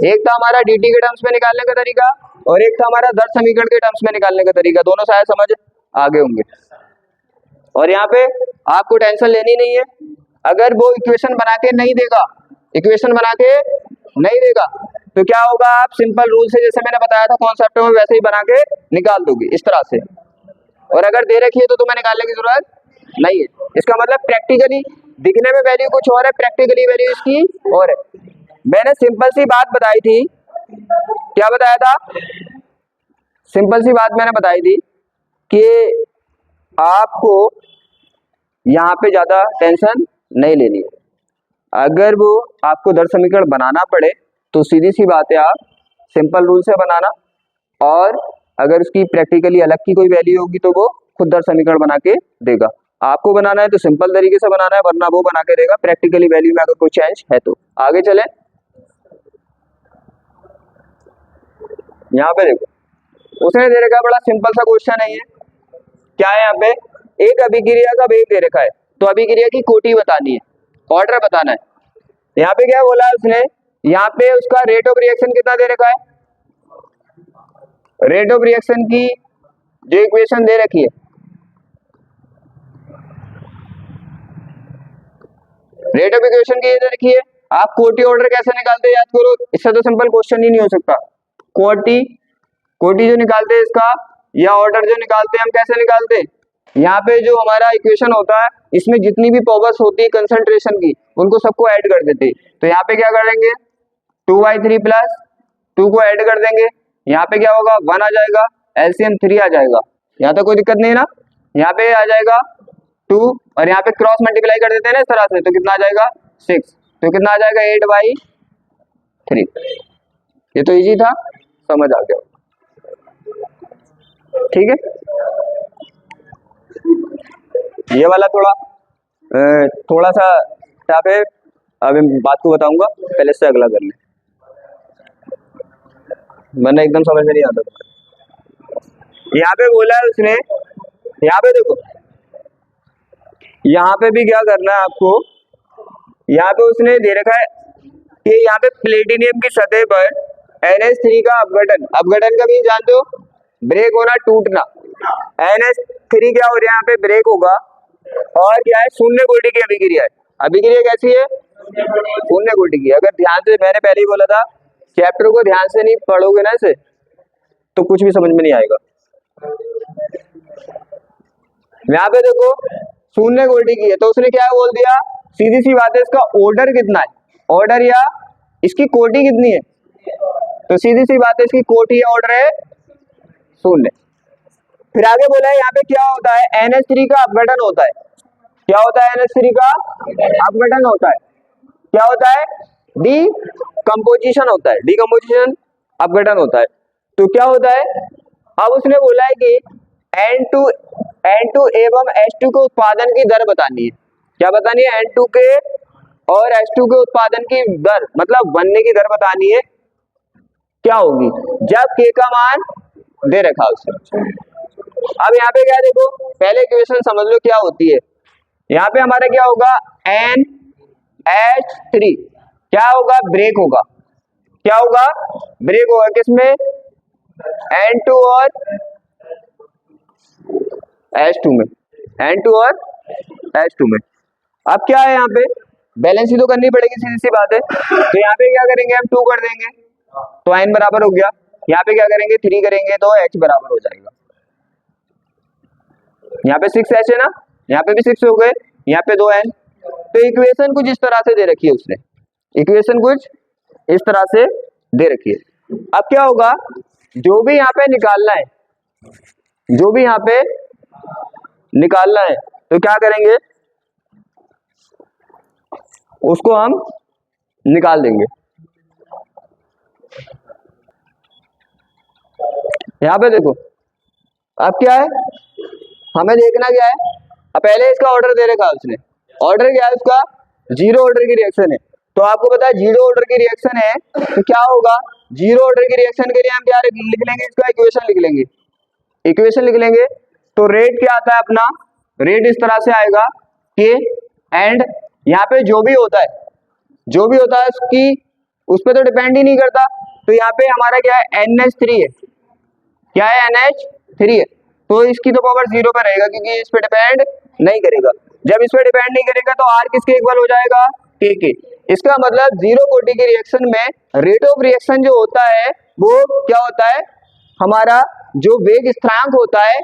एक था हमारा dt के टर्म्स में निकालने का तरीका और एक था हमारा दर समीकरण के टर्म्स में निकालने का तरीका, दोनों शायद समझ आगे होंगे। और यहाँ पे आपको टेंशन लेनी नहीं है, अगर वो इक्वेशन बना के नहीं देगा, इक्वेशन बना के नहीं देगा तो क्या होगा, आप सिंपल रूल से जैसे मैंने बताया था कॉन्सेप्ट में वैसे ही बना के निकाल दोगे इस तरह से, और अगर दे रखी है तो तुम्हें निकालने की जरूरत नहीं है। इसका मतलब प्रैक्टिकली दिखने में वैल्यू कुछ और है, प्रैक्टिकली वैल्यू इसकी और है। मैंने सिंपल सी बात बताई थी, क्या बताया था, सिंपल सी बात मैंने बताई थी कि आपको यहाँ पे ज्यादा टेंशन नहीं लेनी है, अगर वो आपको दर समीकरण बनाना पड़े तो सीधी सी बात है आप सिंपल रूल से बनाना, और अगर उसकी प्रैक्टिकली अलग की कोई वैल्यू होगी तो वो खुद दर समीकरण बना के देगा। आपको बनाना है तो सिंपल तरीके से बनाना है, वरना वो बना के देगा प्रैक्टिकली वैल्यू में अगर कोई चेंज है तो। आगे चले, यहाँ पे देखो उसने दे रखा है बड़ा सिंपल सा क्वेश्चन है ये, क्या है यहाँ पे एक अभिक्रिया का वेग दे रखा है, तो अभिक्रिया की कोटि बतानी है, ऑर्डर बताना है। यहाँ पे क्या बोला है उसने, यहाँ पे उसका रेट ऑफ रिएक्शन कितना दे रखा है, रेट ऑफ रिएक्शन की जो इक्वेशन दे रखी है, रेट ऑफ इक्वेशन की ये दे रखी है। आप कोटि ऑर्डर कैसे निकालते हैं याद करो, इससे तो सिंपल क्वेश्चन ही नहीं हो सकता। कोटि जो निकालते हैं इसका, या ऑर्डर जो निकालते हैं हम कैसे निकालते हैं, यहाँ पे जो हमारा इक्वेशन होता है इसमें जितनी भी पावर्स होती है कंसंट्रेशन की उनको सबको ऐड कर देते हैं। तो यहाँ पे क्या करेंगे 2/3 + 2 को ऐड कर देंगे, यहाँ पे क्या होगा 1 आ जाएगा, एलसीएम 3 आ जाएगा, यहाँ तो कोई दिक्कत नहीं है ना। यहाँ पे आ जाएगा 2 और यहाँ पे क्रॉस मल्टीप्लाई कर देते हैं ना इस तरह से, तो कितना आ जाएगा 6, तो कितना आ जाएगा 8/3। ये तो इजी था, समझ आ गया, ठीक है। ये वाला थोड़ा सा टफ है, अब बात को बताऊंगा, पहले से अगला कर ले, वरना एकदम समझ में नहीं आता। यहाँ पे बोला है उसने, यहाँ पे देखो, यहाँ पे भी क्या करना है आपको, यहाँ पे उसने दे रखा है कि यहाँ पे प्लेटिनियम की सतह पर NH3 का अपघटन, अपघटन का भी जानते हो, ब्रेक होना, टूटना। NH3 क्या हो रहा है यहाँ पे ब्रेक होगा, और क्या है शून्य कोटि की अभिक्रिया है। अभिक्रिया कैसी है, शून्य कोटि की। अगर ध्यान से, मैंने पहले ही बोला था चैप्टर को ध्यान से नहीं पढ़ोगे ना इसे तो कुछ भी समझ में नहीं आएगा। यहाँ पे देखो शून्य कोटि की है, तो उसने क्या बोल दिया, सीधी सी बात है, इसका ऑर्डर कितना है, ऑर्डर या इसकी कोटि कितनी है, तो सीधी सी बात है इसकी कोटि या ऑर्डर है 0। फिर आगे बोला है यहाँ पे क्या होता है, NH3 का अपघटन होता है। क्या होता है, NH3 का अपघटन होता है। क्या होता है, डीकम्पोजिशन होता है, डीकम्पोजिशन अपघटन होता है। तो क्या होता है, अब उसने बोला है कि N2 एवं H2 के उत्पादन की दर बतानी है। क्या बतानी है, N2 के और H2 के उत्पादन की दर, मतलब बनने की दर बतानी है। क्या होगी, जब K का मान दे रखा उसने। अब यहाँ पे क्या देखो, पहले इक्वेशन समझ लो क्या होती है। यहाँ पे हमारा क्या होगा, NH3 क्या होगा, ब्रेक होगा। क्या होगा, ब्रेक होगा किसमें, N2 और H2 में, N2 और H2 में। अब क्या है, यहाँ पे बैलेंस ही तो करनी पड़ेगी, सीधी सी बात है। तो यहाँ पे क्या करेंगे, हम 2 कर देंगे तो n बराबर हो गया। यहाँ पे क्या करेंगे, 3 करेंगे तो h बराबर हो जाएगा। यहाँ पे 6h है ना, यहाँ पे भी 6 हो गए, यहाँ पे 2n। तो इक्वेशन कुछ इस तरह से दे रखी है उसने, इक्वेशन कुछ इस तरह से दे रखी है। अब क्या होगा, जो भी यहाँ पे निकालना है, जो भी यहाँ पे निकालना है, तो क्या करेंगे, उसको हम निकाल देंगे। यहाँ पे देखो, अब क्या है, हमें देखना क्या है, अब पहले इसका ऑर्डर दे रखा है उसने। ऑर्डर क्या है उसका, 0 ऑर्डर की रिएक्शन है। तो आपको पता है 0 ऑर्डर की रिएक्शन है, तो क्या होगा, 0 ऑर्डर की रिएक्शन के लिए हम क्या लिख लेंगे, इसका इक्वेशन लिख लेंगे, इक्वेशन लिख लेंगे। तो रेट क्या आता है अपना, रेट इस तरह से आएगा कि एंड यहाँ पे जो भी होता है, जो भी होता है उसकी, उस पर तो डिपेंड ही नहीं करता। तो यहाँ पे हमारा क्या है, NH3 है, क्या है, NH3 है। तो इसकी तो पावर 0 पर रहेगा, क्योंकि इस पे डिपेंड नहीं करेगा। जब इस पे डिपेंड नहीं करेगा तो R किसके इक्वल हो जाएगा, K के। इसका मतलब 0 कोटि की रिएक्शन में रेट ऑफ रिएक्शन जो होता है वो क्या होता है, हमारा जो वेग स्थिरांक होता है,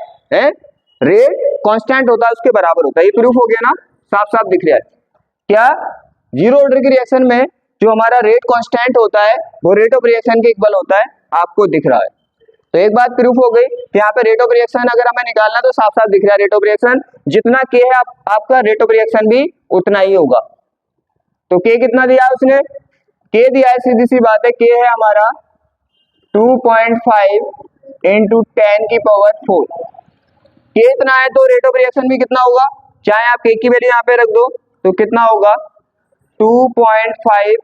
रेट कांस्टेंट होता है, उसके बराबर होता है। ये प्रूफ हो गया ना, साफ साफ दिख रहा है। क्या, 0 ऑर्डर की रिएक्शन में जो हमारा रेट कांस्टेंट होता है वो रेट ऑफ रिएक्शन के इक्वल होता है, आपको दिख रहा है। तो एक बात प्रूफ हो गई कि यहाँ पे रेट ऑफ रिएक्शन अगर हमें निकालना तो साफ साफ दिख रहा है, रेट ऑफ रिएक्शन जितना K है आपका रेट ऑफ रिएक्शन भी उतना ही होगा। तो K कितना दिया उसने, K दिया है, सीधी सी बात है, K है हमारा 2.5 × 10⁴। K इतना है तो रेट ऑफ रिएक्शन भी कितना होगा, चाहे आप K की वैल्यू यहाँ पे रख दो तो कितना होगा, 2.5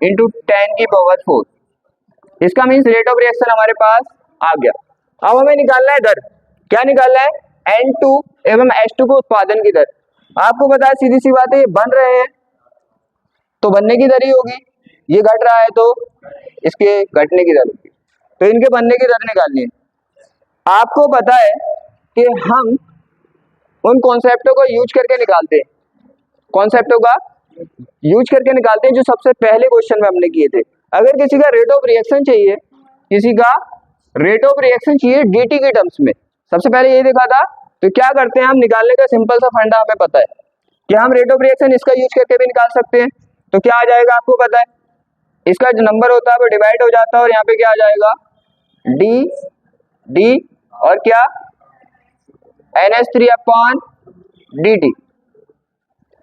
× 10⁴। इसका मीन्स रेट ऑफ रिएक्शन हमारे पास आ गया। अब हमें निकालना है दर, क्या निकालना है, N2 एवं H2 को उत्पादन की दर। आपको पता है, सीधी सी बात है, ये बन रहे हैं तो बनने की दर ही होगी, ये घट रहा है तो इसके घटने की दर होगी। तो इनके बनने की दर निकालनी है। आपको पता है कि हम उन कॉन्सेप्टों को यूज करके निकालते हैं, कॉन्सेप्टों का यूज करके निकालते हैं जो सबसे पहले क्वेश्चन में हमने किए थे। अगर किसी का रेट ऑफ रिएक्शन चाहिए, किसी का रेट ऑफ रिएक्शन चाहिए dt के टर्म्स में, सबसे पहले ये देखा था। तो क्या करते हैं हम, निकालने का सिंपल सा फंडा हमें पता है कि हम रेट ऑफ रिएक्शन इसका यूज करके भी निकाल सकते हैं। तो क्या आ जाएगा, आपको पता है, इसका जो नंबर होता है वो डिवाइड हो जाता है और यहाँ पे क्या आ जाएगा, डी और क्या, NH3/dt।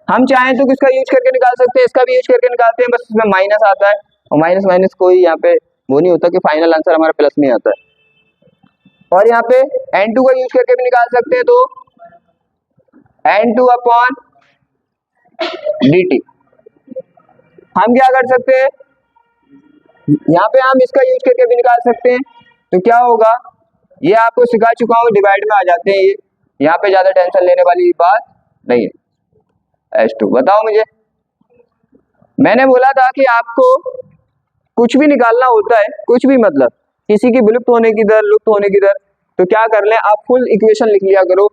हम चाहें तो किसका यूज करके निकाल सकते हैं, इसका भी यूज करके निकालते हैं, बस इसमें माइनस आता है और माइनस माइनस कोई यहाँ पे वो नहीं होता कि फाइनल आंसर हमारा प्लस में आता है। और यहाँ पे N2 का यूज करके भी निकाल सकते हैं, तो N2/dt। हम क्या कर सकते हैं, यहाँ पे हम इसका यूज करके भी निकाल सकते हैं। तो क्या होगा, ये आपको सिखा चुका हूँ, डिवाइड में आ जाते हैं ये, यहाँ पे ज्यादा टेंशन लेने वाली बात नहीं है। H2 बताओ मुझे, मैंने बोला था कि आपको कुछ भी निकालना होता है, कुछ भी मतलब किसी की विलुप्त होने की दर, लुप्त होने की दर, तो क्या कर लें, आप फुल इक्वेशन लिख लिया करो।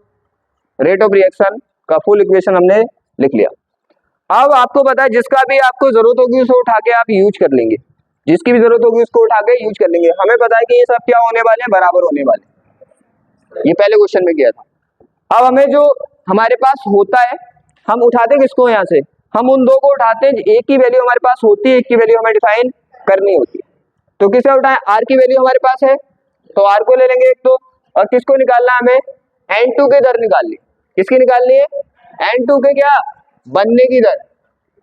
रेट ऑफ रिएक्शन का फुल इक्वेशन हमने लिख लिया। अब आपको पता है, जिसका भी आपको जरूरत होगी उसको उठा के आप यूज कर लेंगे, जिसकी भी जरूरत होगी उसको उठा के यूज कर लेंगे। हमें पता है कि ये सब क्या होने वाले हैं, बराबर होने वाले, ये पहले क्वेश्चन में किया था। अब हमें जो हमारे पास होता है, हम उठाते किसको, यहाँ से हम उन दो को उठाते हैं, एक की वैल्यू हमारे पास होती है, एक की वैल्यू हमें डिफाइन करनी होती है। तो किसे उठाएं, R की वैल्यू हमारे पास है तो R को ले लेंगे एक तो, और किसको निकालना है हमें, N2 की दर निकालनी। किसकी निकालनी है, N2 के क्या, बनने की दर,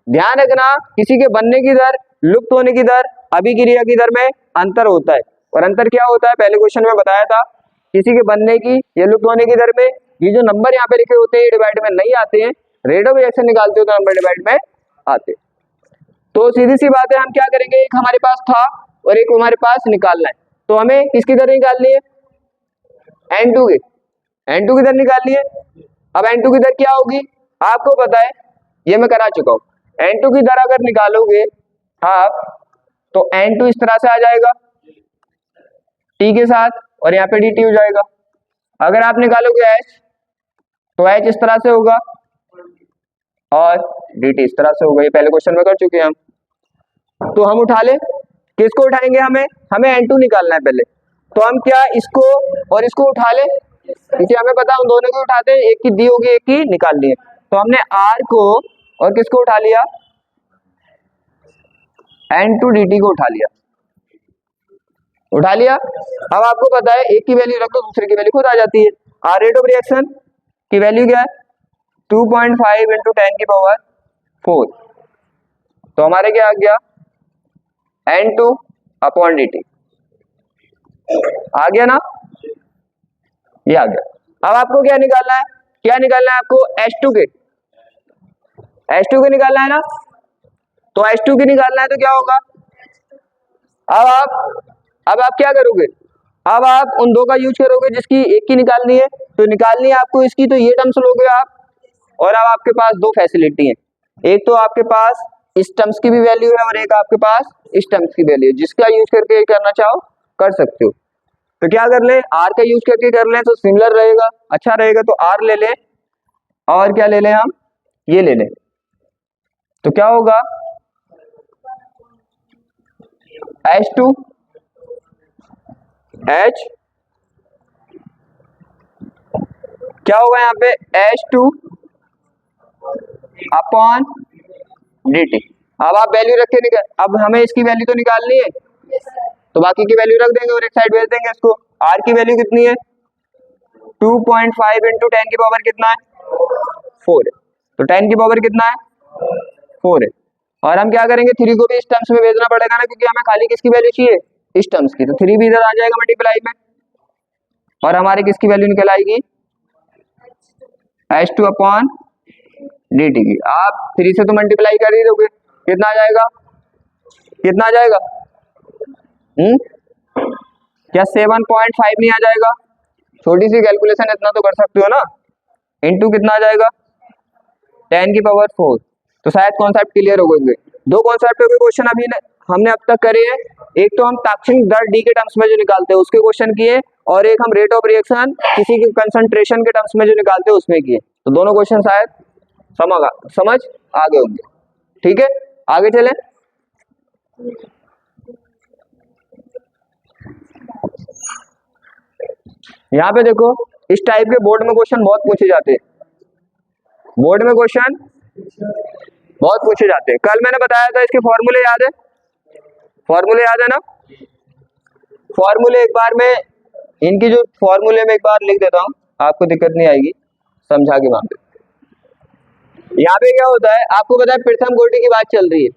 ध्यान रखना किसी के बनने की दर, लुप्त होने की दर, अभिक्रिया की दर में अंतर होता है। और अंतर क्या होता है पहले क्वेश्चन में बताया था, किसी के बनने की या लुप्त होने की दर में ये जो नंबर यहाँ पे लिखे होते हैं ये डिवाइड में नहीं आते हैं, रेट ऑफ रिएक्शन निकालते हो तो नंबर डिवाइड में आते। तो सीधी सी बात है, हम क्या करेंगे, एक हमारे पास था और एक हमारे पास निकालना है, तो हमें किसकी दर निकालनी है, N2 की, N2 की दर निकालनी है। अब N2 की दर क्या होगी आपको पता है, ये मैं करा चुका हूँ। N2 की दर अगर निकालोगे आप तो N2 इस तरह से आ जाएगा T के साथ और यहाँ पे dt हो जाएगा। अगर आप निकालोगे H तो H इस तरह से होगा और dt इस तरह से होगा, ये पहले क्वेश्चन में कर चुके हैं हम। तो हम उठा ले, किसको उठाएंगे, हमें N2 निकालना है पहले, तो हम क्या इसको और इसको उठा ले, क्योंकि हमें पता है उन दोनों को उठाते हैं, एक की दी होगी एक की निकालनी है। तो हमने R को और किसको उठा लिया, N2 dt को उठा लिया। अब आपको पता है एक की वैल्यू रख दो दूसरे की वैल्यू खुद आ जाती है। आर रेट ऑफ रिएक्शन की वैल्यू क्या है 2.5 इंटू 10 की पावर 4, तो हमारे क्या आ गया N2 अपॉन dt आ गया ना, ये आ गया। अब आपको क्या निकालना है, आपको H2 के निकालना है ना, तो H2 की निकालना है तो क्या होगा, अब आप क्या करोगे, अब आप उन दो का यूज करोगे, जिसकी एक की निकालनी है तो निकालनी है आपको इसकी, तो ये टर्म्स लोगे आप, और अब आपके पास दो फैसिलिटी है, एक तो आपके पास इस टर्म्स की भी वैल्यू है और एक आपके पास इस टर्म्स की वैल्यू है, जिसका यूज करके करना चाहो कर सकते हो। तो क्या कर ले, आर का यूज करके कर ले तो सिमिलर रहेगा, अच्छा रहेगा, तो आर ले ले और क्या ले लें हम, ये ले लें, तो क्या होगा H2 H क्या होगा यहाँ पे H2 अपॉन dt। अब आप वैल्यू रखे निकाल, अब हमें इसकी वैल्यू तो निकालनी है, तो बाकी की वैल्यू रख देंगे और एक साइड भेज देंगे इसको। R की वैल्यू कितनी है 2.5 इंटू 10 की पावर कितना है 4 है, तो 10 की पावर कितना है 4 है। और हम क्या करेंगे 3 को भी इस टर्म्स में भेजना पड़ेगा ना, क्योंकि हमें खाली किसकी वैल्यू चाहिए इस टर्म्स की, तो 3 भी इधर आ जाएगा मल्टीप्लाई में, और हमारी किसकी वैल्यू निकल आएगी H2 अपॉन dt की। आप 3 से तो मल्टीप्लाई कर ही दोगे, कितना आ जाएगा क्या 7.5 नहीं आ जाएगा, छोटी सी कैलकुलेशन इतना तो कर सकते हो ना, इनटू कितना आ जाएगा 10 की पावर 4। तो शायद कॉन्सेप्ट क्लियर हो गए। दो कॉन्सेप्ट के क्वेश्चन अभी हमने अब तक करे हैं, एक तो हम तात्क्षणिक दर डी के टर्म्स में जो निकालते हैं उसके क्वेश्चन किए, और एक हम रेट ऑफ रिएक्शन किसी के कंसंट्रेशन के टर्म्स में जो निकालते हैं उसमें किए। तो दोनों क्वेश्चन शायद समझ आगे होंगे, ठीक है आगे चलें। यहाँ पे देखो इस टाइप के बोर्ड में क्वेश्चन बहुत पूछे जाते हैं, कल मैंने बताया था इसके फॉर्मूले याद है, ना, फॉर्मूले एक बार में इनकी जो फॉर्मूले में एक बार लिख देता हूँ, आपको दिक्कत नहीं आएगी, समझा के मान दे। यहाँ पे क्या होता है आपको पता है, प्रथम कोटि की बात चल रही है।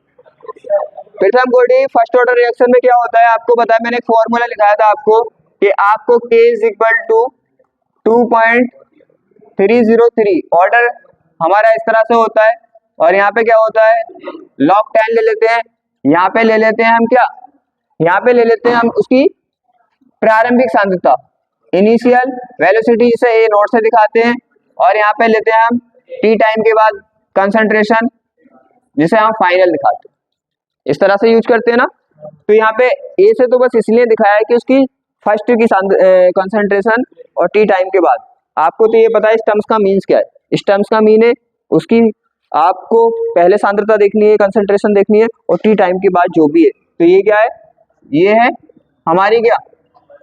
प्रथम कोटि फर्स्ट ऑर्डर रिएक्शन में क्या होता है आपको पता है, मैंने एक फॉर्मूला लिखाया था आपको कि आपको K is equal to 2.303 order हमारा इस तरह से होता है, और यहाँ पे क्या होता है log 10 ले लेते हैं, यहाँ पे ले लेते हैं हम क्या, यहाँ पे ले लेते हैं हम उसकी प्रारंभिक सांद्रता इनिशियल वेलोसिटी, जिसे ए नोट से दिखाते हैं, और यहाँ पे लेते हैं हम टी टाइम के बाद कंसंट्रेशन, जिसे हम फाइनल दिखाते हैं, इस तरह से यूज करते हैं ना। तो यहाँ पे ए से तो बस इसलिए दिखाया है कि उसकी फर्स्ट की कंसंट्रेशन और टी टाइम के बाद, आपको तो ये पता है इस टर्म्स का मीन्स क्या है, इस टर्म्स का मीन है उसकी आपको पहले सांद्रता देखनी है, कंसंट्रेशन देखनी है, और टी टाइम के बाद जो भी है। तो ये क्या है, ये है हमारी क्या,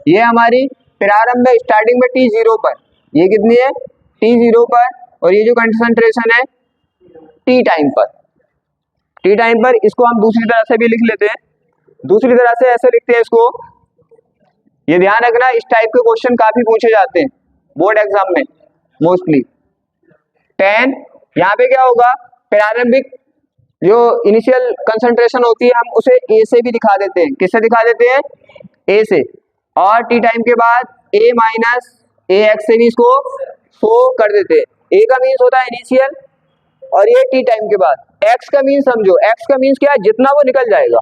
ये हमारी प्रारंभ है स्टार्टिंग में T0 पर, ये कितनी है T0 पर, और ये जो कंसंट्रेशन है टी टाइम पर, इसको हम दूसरी तरह से भी लिख लेते हैं, दूसरी तरह से ऐसे लिखते हैं इसको, ये ध्यान रखना इस टाइप के क्वेश्चन काफी पूछे जाते हैं बोर्ड एग्जाम में मोस्टली। 10 यहाँ पे क्या होगा प्रारंभिक जो इनिशियल कंसंट्रेशन होती है हम उसे ए से भी दिखा देते हैं। किससे दिखा देते हैं? ए से। और टी टाइम के बाद ए माइनस ए एक्स से भी इसको शो कर देते हैं। ए का मीन्स होता है इनिशियल और ये टी टाइम के बाद। एक्स का मीन्स समझो, एक्स का मीन्स क्या है? जितना वो निकल जाएगा।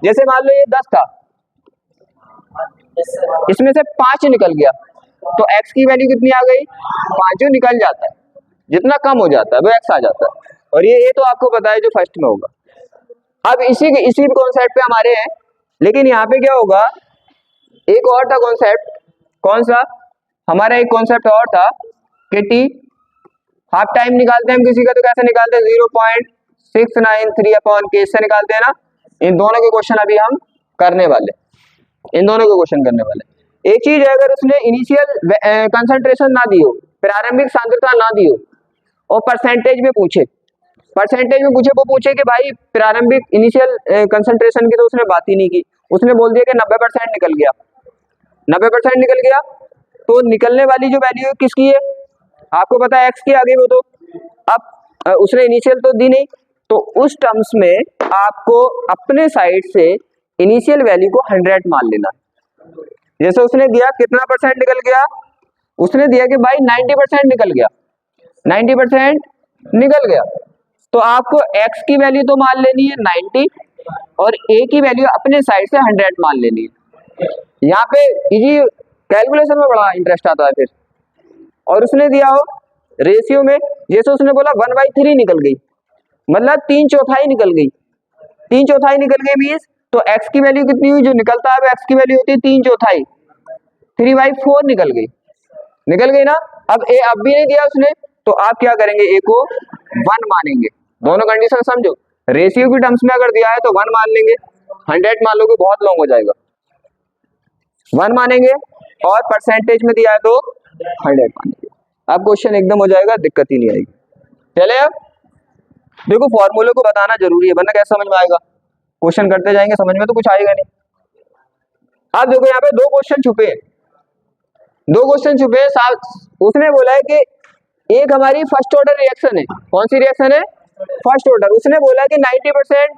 जैसे मान लो ये 10 था, इसमें से 5 निकल गया तो एक्स की वैल्यू कितनी आ गई? 5 निकल जाता है। जितना कम हो जाता है वो एक्स आ जाता है। और ये तो आपको पता है जो फर्स्ट में होगा। अब इसी कॉन्सेप्ट पे हमारे हैं, लेकिन यहाँ पे क्या होगा, एक और था कॉन्सेप्ट। कौन सा? हमारा एक कॉन्सेप्ट और था कि टी हाफ टाइम निकालते हैं हम किसी का, तो कैसे निकालते हैं? 0.693 अपॉन के से निकालते हैं ना। इन दोनों के क्वेश्चन अभी हम करने वाले, इन दोनों के क्वेश्चन करने वाले। एक चीज है, अगर उसने इनिशियल कंसंट्रेशन ना दी हो, प्रारंभिक सांद्रता ना दी हो और परसेंटेज में पूछे, वो पूछे कि भाई प्रारंभिक इनिशियल कंसंट्रेशन की तो उसने बात ही नहीं की, उसने बोल दिया कि 90% निकल गया, 90% निकल गया, तो निकलने वाली जो वैल्यू है किसकी है? आपको पता है एक्स की आ गई वो तो। अब उसने इनिशियल तो दी नहीं, तो उस टर्म्स में आपको अपने साइड से इनिशियल वैल्यू को 100 मान लेना। जैसे उसने दिया कितना परसेंट निकल गया, उसने दिया कि भाई 90% निकल गया, 90% निकल गया, तो आपको x की वैल्यू तो मान लेनी है 90 और a की वैल्यू अपने साइड से 100 मान लेनी है। यहाँ पे इजी कैलकुलेशन में बड़ा इंटरेस्ट आता है फिर। और उसने दिया हो रेशियो में, जैसे उसने बोला 1/3 निकल गई, मतलब 3/4 निकल गई, 3/4 निकल गई मीन्स तो x की वैल्यू कितनी हुई? जो निकलता है x की वैल्यू होती है 3/4, 3/4 निकल गई ना। अब a अब भी नहीं दिया उसने, तो आप क्या करेंगे? a को 1 मानेंगे। दोनों कंडीशन समझो, रेशियो की टर्म्स में अगर दिया है तो 1 मान लेंगे, 100 मान लोगे बहुत लॉन्ग हो जाएगा, 1 मानेंगे, और परसेंटेज में दिया है तो 100 मानेंगे। अब क्वेश्चन एकदम हो जाएगा, दिक्कत ही नहीं आएगी। चले अब देखो, फॉर्मूले को बताना जरूरी है, वरना कैसे समझ में आएगा? क्वेश्चन करते जाएंगे समझ में तो कुछ आएगा नहीं। अब देखो यहाँ पे दो क्वेश्चन छुपे हैं, उसने बोला है कि एक हमारी फर्स्ट ऑर्डर रिएक्शन है। कौन सी रिएक्शन है? First order. उसने बोला कि 90%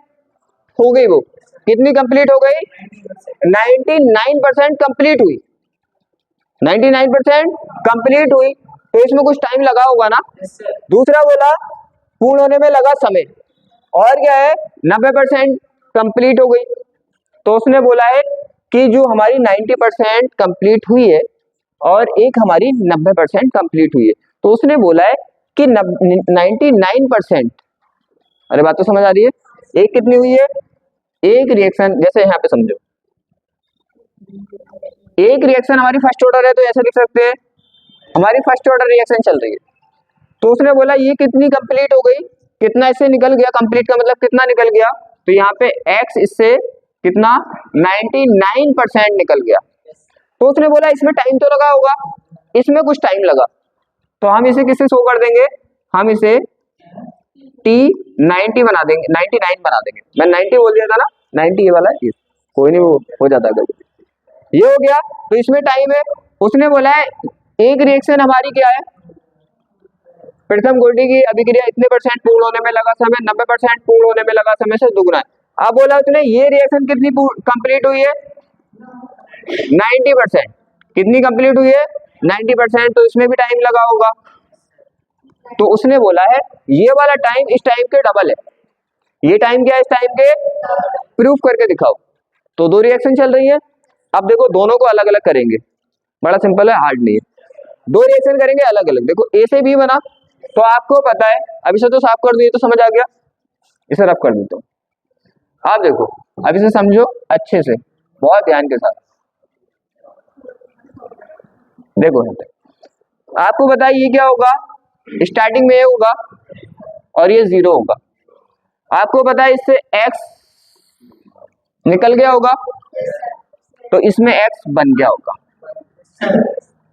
हो गई, वो कितनी कंप्लीट हो गई? 99% कंप्लीट हुई, 99% कंप्लीट हुई, तो इसमें कुछ टाइम लगा होगा ना। दूसरा बोला पूर्ण होने में लगा समय, और क्या है? 90% कंप्लीट हो गई, तो उसने बोला है कि जो हमारी 90% कंप्लीट हुई है और एक हमारी 90% कंप्लीट हुई है, तो उसने बोला है कि 99%, अरे बात तो समझ आ रही है? एक कितनी हुई है? एक रिएक्शन, जैसे यहाँ पे समझो एक रिएक्शन हमारी फर्स्ट ऑर्डर है, तो ऐसे लिख सकते हैं हमारी फर्स्ट ऑर्डर रिएक्शन चल रही है, तो उसने बोला ये कितनी कंप्लीट हो गई, कितना इससे निकल गया, कंप्लीट का मतलब कितना निकल गया, तो यहाँ पे x इससे कितना 99% निकल गया। तो उसने बोला इसमें टाइम तो लगा होगा, इसमें कुछ टाइम लगा, तो हम इसे किससे शो कर देंगे? हम इसे t90 बना देंगे, 99 बना देंगे। मैं 90 बोल दिया था ना, 90 ये वाला है, कोई नहीं, वो हो जाता है, ये हो गया। तो इसमें टाइम है, उसने बोला है एक रिएक्शन हमारी क्या है? प्रथम कोटि की अभिक्रिया इतने परसेंट पूर्ण होने में लगा समय, 90% पूर्ण होने में लगा समय से दुगना है। अब बोला उसने ये रिएक्शन कितनी कंप्लीट हुई है? 90%। कितनी कंप्लीट हुई है? 90%, तो इसमें भी टाइम लगा होगा, तो उसने बोला है ये वाला टाइम इस टाइम के डबल है। ये टाइम क्या है? इस टाइम के, प्रूफ करके दिखाओ। तो दो रिएक्शन चल रही है, अब देखो दोनों को अलग अलग करेंगे, बड़ा सिंपल है, हार्ड नहीं है। दो रिएक्शन करेंगे अलग अलग। देखो ए से बी बना, तो आपको पता है, अब इसे तो साफ कर दिए तो समझ आ गया, इसे रफ कर देता हूं। आप देखो अब इसे समझो अच्छे से, बहुत ध्यान के साथ देखो। आपको पता है ये क्या होगा? स्टार्टिंग में ये होगा और ये 0 होगा। आपको पता है इससे x निकल गया होगा, तो इसमें x बन गया होगा।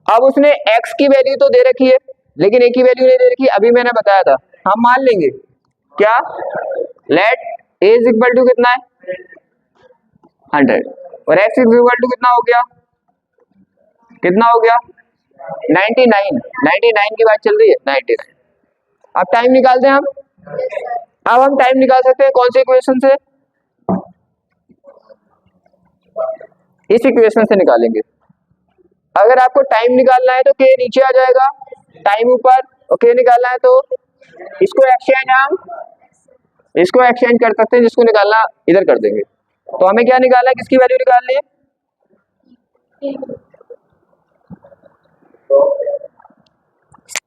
अब उसने x की वैल्यू तो दे रखी है, लेकिन a की वैल्यू नहीं दे रखी। अभी मैंने बताया था, हम मान लेंगे क्या, let a is equal to कितना है? 100, और x इज इक्वल टू कितना हो गया? कितना हो गया? 99 की बात चल रही है, 99। अब टाइम निकालते हैं हम, अब हम टाइम निकाल सकते हैं कौन से इक्वेशन से, इस इक्वेशन से निकालेंगे। अगर आपको टाइम निकालना है तो के नीचे आ जाएगा, टाइम ऊपर, और के निकालना है तो इसको एक्सचेंज कर सकते हैं, जिसको निकालना इधर कर देंगे। तो हमें क्या निकालना है, किसकी वैल्यू निकालनी है,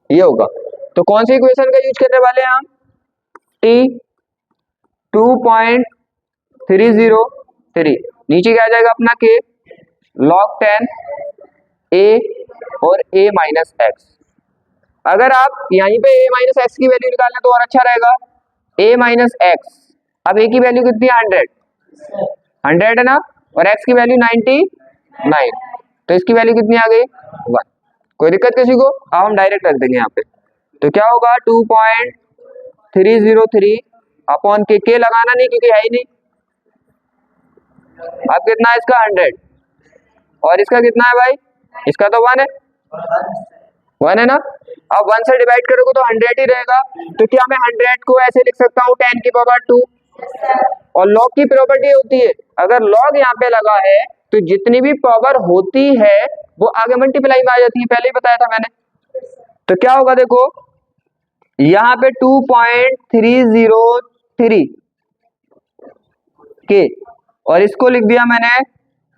ये होगा। तो कौन सी इक्वेशन का यूज करने वाले हैं हम, t 2.303, नीचे क्या आ जाएगा अपना k log 10 a और a माइनस एक्स। अगर आप यहीं पे a माइनस एक्स की वैल्यू निकालना तो और अच्छा रहेगा, a माइनस एक्स, अब a की वैल्यू कितनी है 100 है ना, और x की वैल्यू 99, तो इसकी वैल्यू कितनी आ गई 1। कोई दिक्कत किसी को, अब हम डायरेक्ट रख देंगे यहाँ पे। तो क्या होगा 2.303 अपॉन के लगाना नहीं क्योंकि है ही नहीं। अब कितना है इसका 100, और इसका कितना है भाई, इसका तो 1 है ना। अब 1 से डिवाइड करोगे तो 100 ही रहेगा, तो क्या मैं 100 को ऐसे लिख सकता हूँ 10 की पावर 2। और लॉग की प्रॉपर्टी होती है, अगर लॉग यहाँ पे लगा है तो जितनी भी पावर होती है वो आगे मल्टीप्लाई में आ जाती है, पहले ही बताया था मैंने। तो क्या होगा देखो, यहाँ पे 2.303 के, और इसको लिख दिया मैंने,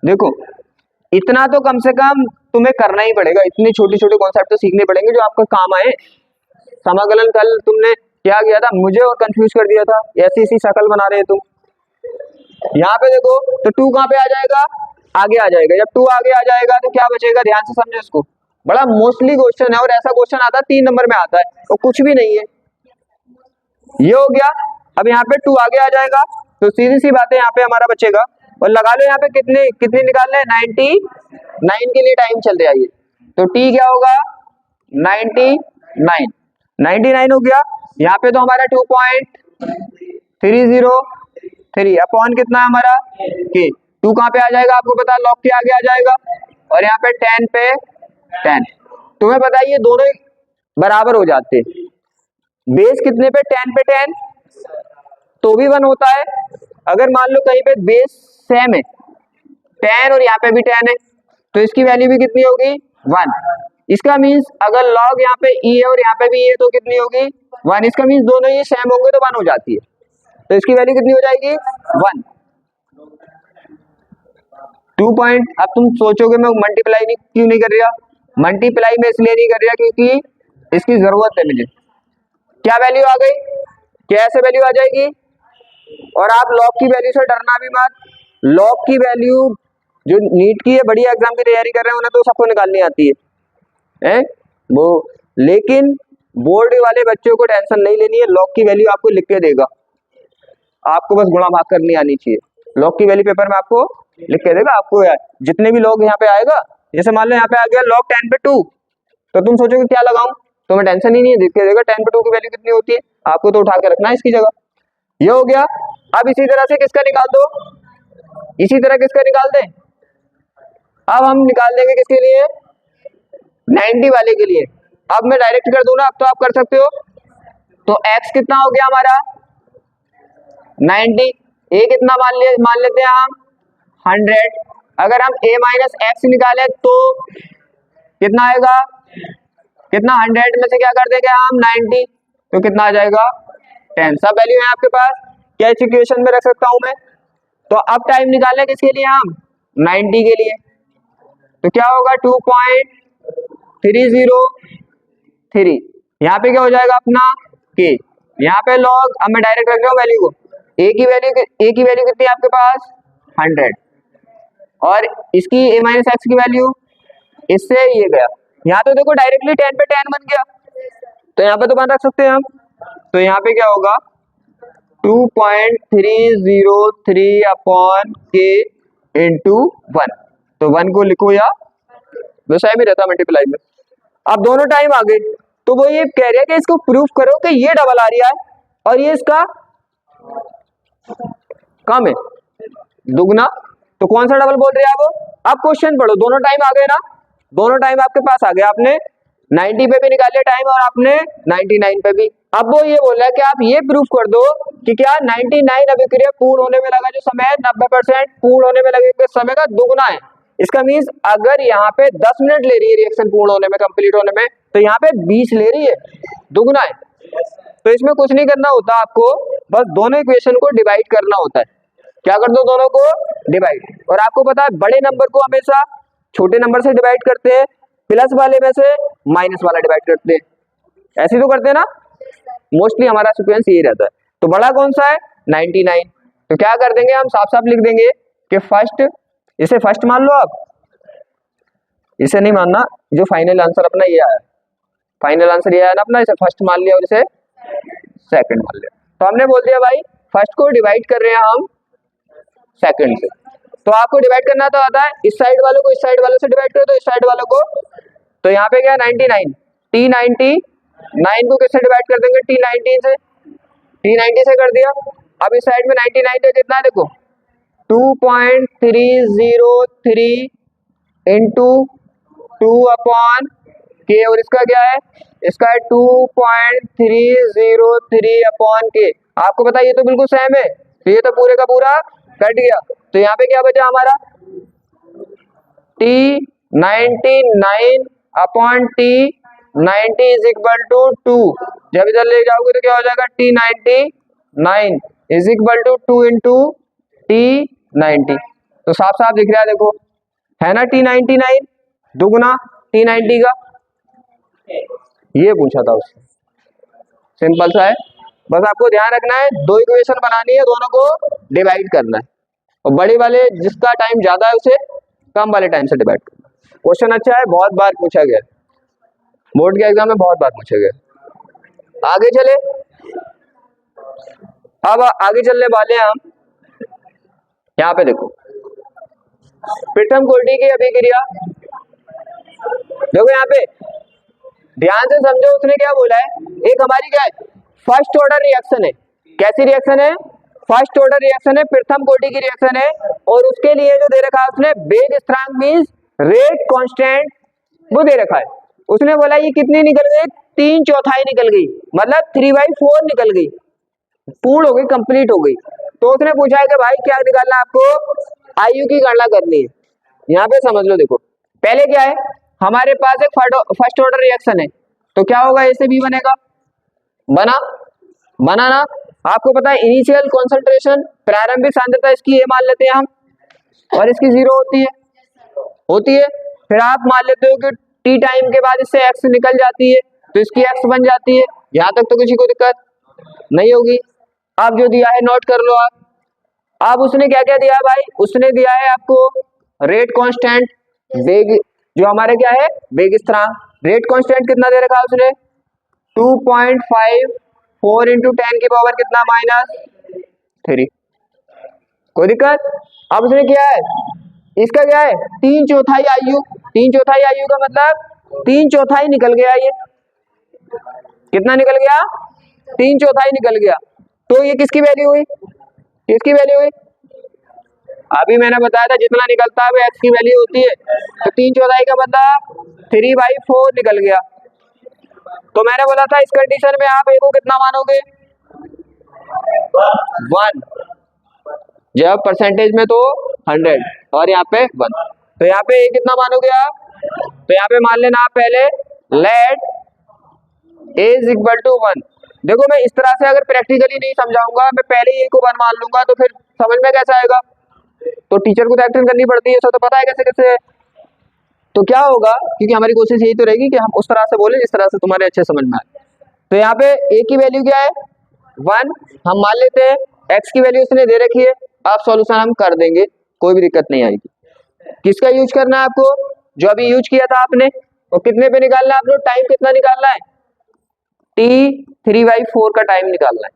देखो इतना तो कम से कम तुम्हें करना ही पड़ेगा, इतने छोटे छोटे कॉन्सेप्ट तो सीखने पड़ेंगे जो आपका काम आए। समाकलन कल तुमने क्या किया था, मुझे और कंफ्यूज कर दिया था, ऐसी ऐसी शकल बना रहे तुम। यहाँ पे देखो तो 2 कहाँ पे आ जाएगा, आगे आ जाएगा। जब 2 आगे आ जाएगा तो क्या बचेगा, ध्यान से समझो इसको, बड़ा मोस्टली क्वेश्चन है और ऐसा क्वेश्चन आता है 3 नंबर में आता है और कुछ भी नहीं है। ये हो गया। अब यहाँ पे 2 आगे आ जाएगा तो सीधी सी बात है यहाँ पे हमारा बचेगा, और लगा लो यहाँ पे कितने निकालना है, 99 के लिए टाइम चल रहा है ये, तो t क्या होगा 99 हो गया। यहाँ पे तो हमारा 2.303 अपॉन कितना है हमारा k, 2 कहाँ पे आ जाएगा आपको पता, लॉग के आगे आ जाएगा, और यहाँ पे 10 पे 10। तुम्हें पता है ये दोनों बराबर हो जाते, बेस कितने पे 10 पे 10 तो भी 1 होता है। अगर मान लो कहीं पे बेस सेम है 10 और यहाँ पे भी 10 है तो इसकी वैल्यू भी कितनी होगी 1। इसका मीन्स अगर लॉग यहाँ पे e है और यहाँ पे भी e है तो कितनी होगी 1। इसका मीन्स दोनों ये सेम होंगे तो 1 हो जाती है, तो इसकी वैल्यू कितनी हो जाएगी 1। 2 पॉइंट, अब तुम सोचोगे मैं मल्टीप्लाई क्यों नहीं कर रहा, मल्टीप्लाई में इसलिए नहीं कर रहा क्योंकि इसकी जरूरत है मुझे। क्या वैल्यू आ गई, कैसे वैल्यू आ जाएगी, और आप लॉग की वैल्यू से डरना भी मत। लॉग की वैल्यू जो नीट की है, बढ़िया एग्जाम की तैयारी कर रहे हैं उन्हें तो सबको निकालनी आती है वो, लेकिन बोर्ड वाले बच्चों को टेंशन नहीं लेनी है, लॉग की वैल्यू आपको लिख के देगा, आपको बस गुणा भाग करनी आनी चाहिए। लॉग की वैल्यू पेपर में आपको लिख के देगा, आपको यार जितने भी लोग यहाँ पे आएगा, जैसे मान लो यहाँ पे आ गया log 10 पे 2, तो तुम सोचोगे क्या लगाऊं, तुम्हें टेंशन ही नहीं है, लिख के देगा 10 पे 2 की वैल्यू कितनी होती है, आपको तो उठा के रखना है इसकी जगह। ये हो गया। अब इसी तरह से किसका निकाल दो, इसी तरह किसका निकाल दें, अब हम निकाल देंगे किसके लिए 90 वाले के लिए। अब मैं डायरेक्ट कर दूं ना, अब तो आप कर सकते हो। तो x कितना हो गया हमारा 90, a कितना मान लेते हैं हम 100। अगर हम a माइनस एक्स निकाले तो कितना आएगा, कितना 100 में से क्या कर देंगे हम 90, तो कितना आ जाएगा 10। सब वैल्यू है आपके पास, क्या इस इक्वेशन में रख सकता हूं मैं। तो अब टाइम निकालना किसके लिए हम 90 के लिए, तो क्या होगा 2.303, यहाँ पे क्या हो जाएगा अपना k, यहाँ पे log, अब मैं डायरेक्ट रख रहा हूँ वैल्यू को, a की वैल्यू कितनी है आपके पास 100, और इसकी a माइनस एक्स की वैल्यू, इससे ये गया, यहाँ तो देखो डायरेक्टली 10 पे 10 बन गया, तो यहाँ पे तो मान रख सकते हैं हम। तो यहाँ पे क्या होगा 2.303 अपॉन k इंटू 1, तो 1 को लिखो या वैसा भी रहता मल्टीप्लाई में। अब दोनों टाइम आ गए, तो वो ये कह रहे हैं कि इसको प्रूफ करो कि ये डबल आ रहा है और ये इसका कम है दुगना, तो कौन सा डबल बोल रहे हैं आप। अब क्वेश्चन पढ़ो, दोनों टाइम आ गए ना, दोनों टाइम आपके पास आ गया, आपने 90 पे भी निकालिए टाइम और आपने 99 पे भी। अब वो ये बोल रहा है कि आप ये प्रूफ कर दो कि क्या 99 अभिक्रिया पूर्ण होने में लगा जो समय है 90% पूर्ण होने में लगे समय का दुगना है। इसका मीन्स अगर यहाँ पे 10 मिनट ले रही है रिएक्शन पूर्ण होने में, कंप्लीट होने में, तो यहाँ पे 20 ले रही है, दुगना है। तो इसमें कुछ नहीं करना होता आपको, बस दोनों इक्वेशन को डिवाइड करना होता है। क्या कर दो, दोनों को डिवाइड। और आपको पता है बड़े नंबर को हमेशा छोटे नंबर से डिवाइड करते हैं, प्लस वाले में से माइनस वाला डिवाइड करते हैं, ऐसे तो करते हैं ना, मोस्टली हमारा सीक्वेंस यही रहता है। तो बड़ा कौन सा है, 99। तो क्या कर देंगे हम, साफ साफ लिख देंगे कि फर्स्ट, इसे फर्स्ट मान लो आप, इसे नहीं मानना, जो फाइनल आंसर अपना ये आया, फाइनल आंसर ये आया ना अपना, इसे फर्स्ट मान लिया और इसे सेकंड मान लिया। तो हमने बोल दिया भाई फर्स्ट को डिवाइड कर रहे हैं हम सेकंड से। तो आपको डिवाइड करना तो आता है, इस साइड वालों को इस साइड वालों से डिवाइड करो, तो इस साइड वालों को, तो यहाँ पे क्या 99, T99 को किससे डिवाइड कर देंगे, T19 से, T90 से कर दिया। अब इस साइड में 99 है, कितना है देखो 2.303 इंटू 2/k, और इसका क्या है, इसका है 2.303 अपॉन k। आपको पता है ये तो बिल्कुल सेम है, तो ये तो पूरे का पूरा कट गया। तो यहाँ पे क्या बचा हमारा, T99 upon T90 is equal to 2। जब इधर ले जाओगे तो क्या हो जाएगा, T99 is equal to 2 into T90। तो साफ साफ दिख रहा है देखो, है ना, T99 दुगुना T90 का, ये पूछा था उससे, सिंपल सा है। बस आपको ध्यान रखना है, दो इक्वेशन बनानी है, दोनों को डिवाइड करना है, और बड़े वाले जिसका टाइम ज्यादा है उसे कम वाले टाइम से डिवाइड करना। क्वेश्चन अच्छा है, बहुत बार पूछा गया, बोर्ड के एग्जाम में बहुत बार पूछा गया। आगे चले, अब आगे चलने वाले हैं हम, यहाँ पे देखो प्रथम कोटि की अभिक्रिया, देखो यहाँ पे ध्यान से समझो, उसने क्या बोला है, एक हमारी क्या है, फर्स्ट ऑर्डर रिएक्शन है। कैसी रिएक्शन है, फर्स्ट ऑर्डर रिएक्शन है, प्रथम कोटि की रिएक्शन है, और उसके लिए जो दे रखा है उसने वेग स्थिरांक मींस रेट कांस्टेंट वो दे रखा है। उसने बोला ये कितनी निकल गई, 3/4 निकल गई, मतलब 3/4 निकल गई, पूर्ण हो गई, कंप्लीट हो गई। तो उसने पूछा है कि भाई क्या निकालना है आपको, आयु की गणना करनी है। यहाँ पे समझ लो, देखो पहले क्या है, हमारे पास एक फर्स्ट ऑर्डर रिएक्शन है, तो क्या होगा, ए से बी बनेगा, बना ना। आपको पता है इनिशियल कॉन्सेंट्रेशन, प्रारंभिक सांद्रता इसकी ए मान लेते हैं हम, और इसकी 0 होती है। फिर आप मान लेते हो कि टी टाइम के बाद इससे एक्स निकल जाती है, तो इसकी एक्स बन जाती है। यहाँ तक तो किसी को दिक्कत नहीं होगी। अब जो दिया है नोट कर लो आप। अब उसने क्या क्या दिया है भाई, उसने दिया है आपको रेट कांस्टेंट, वेग जो हमारे क्या है वेग स्थिरांक, रेट कांस्टेंट कितना दे रखा है उसने, 2.54 इंटू 10 की पावर कितना -3। कोई दिक्कत। अब उसने क्या है, इसका क्या है 3/4 आयु, 3/4 आयु का मतलब 3/4 निकल गया, ये कितना निकल गया, 3/4 निकल गया। तो ये किसकी वैल्यू हुई, किसकी वैल्यू हुई, अभी मैंने बताया था जितना निकलता है वो एक्स की वैल्यू होती है। तो 3/4 का मतलब 3/4 निकल गया। तो मैंने बोला था इस कंडीशन में आप ए को कितना मानोगे, 1, जब परसेंटेज में तो 100 और यहाँ पे 1, तो यहाँ पे ए कितना मानोगे आप, तो यहाँ पे मान लेना आप पहले let a is equal to 1। देखो मैं इस तरह से अगर प्रैक्टिकली नहीं समझाऊंगा, मैं पहले ही ए को 1 मान लूंगा, तो फिर समझ में कैसे आएगा, तो टीचर को तो एक्शन करनी पड़ती है, सब तो पता है कैसे कैसे। तो क्या होगा, क्योंकि हमारी कोशिश यही तो रहेगी कि हम उस तरह से बोले जिस तरह से तुम्हारे अच्छे समझ में आए। तो यहाँ पे ए की वैल्यू क्या है 1, हम मान लेते हैं, एक्स की वैल्यू उसने दे रखी है। आप सॉल्यूशन हम कर देंगे, कोई भी दिक्कत नहीं आएगी। किसका यूज करना है आपको, जो अभी यूज किया था आपने, और कितने पे निकालना है, आप लोग टाइम कितना निकालना है, T3/4 का टाइम निकालना है।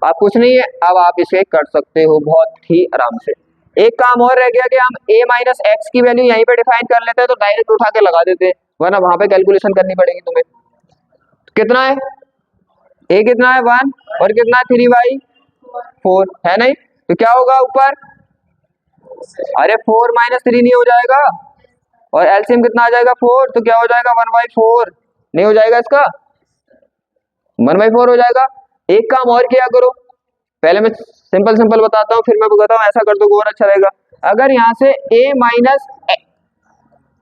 आप कुछ नहीं है, अब आप इसे कर सकते हो बहुत ही आराम से। एक काम और रह गया कि हम a माइनस एक्स की वैल्यू यहीं पे डिफाइन कर लेते हैं, तो डायरेक्ट उठा के लगा देते हैं, वरना वहां पे कैलकुलेशन करनी पड़ेगी तुम्हें। कितना है a, कितना है 1, और कितना 3/4 है, नहीं तो क्या होगा ऊपर, अरे 4 - 3 नहीं हो जाएगा, और एलसीएम कितना आ जाएगा 4, तो क्या हो जाएगा 1/4, नहीं हो जाएगा इसका 1/4 हो जाएगा। एक काम और किया करो, पहले मैं सिंपल बताता हूँ, फिर मैं बताता हूँ ऐसा कर दो और अच्छा रहेगा। अगर यहाँ से a माइनस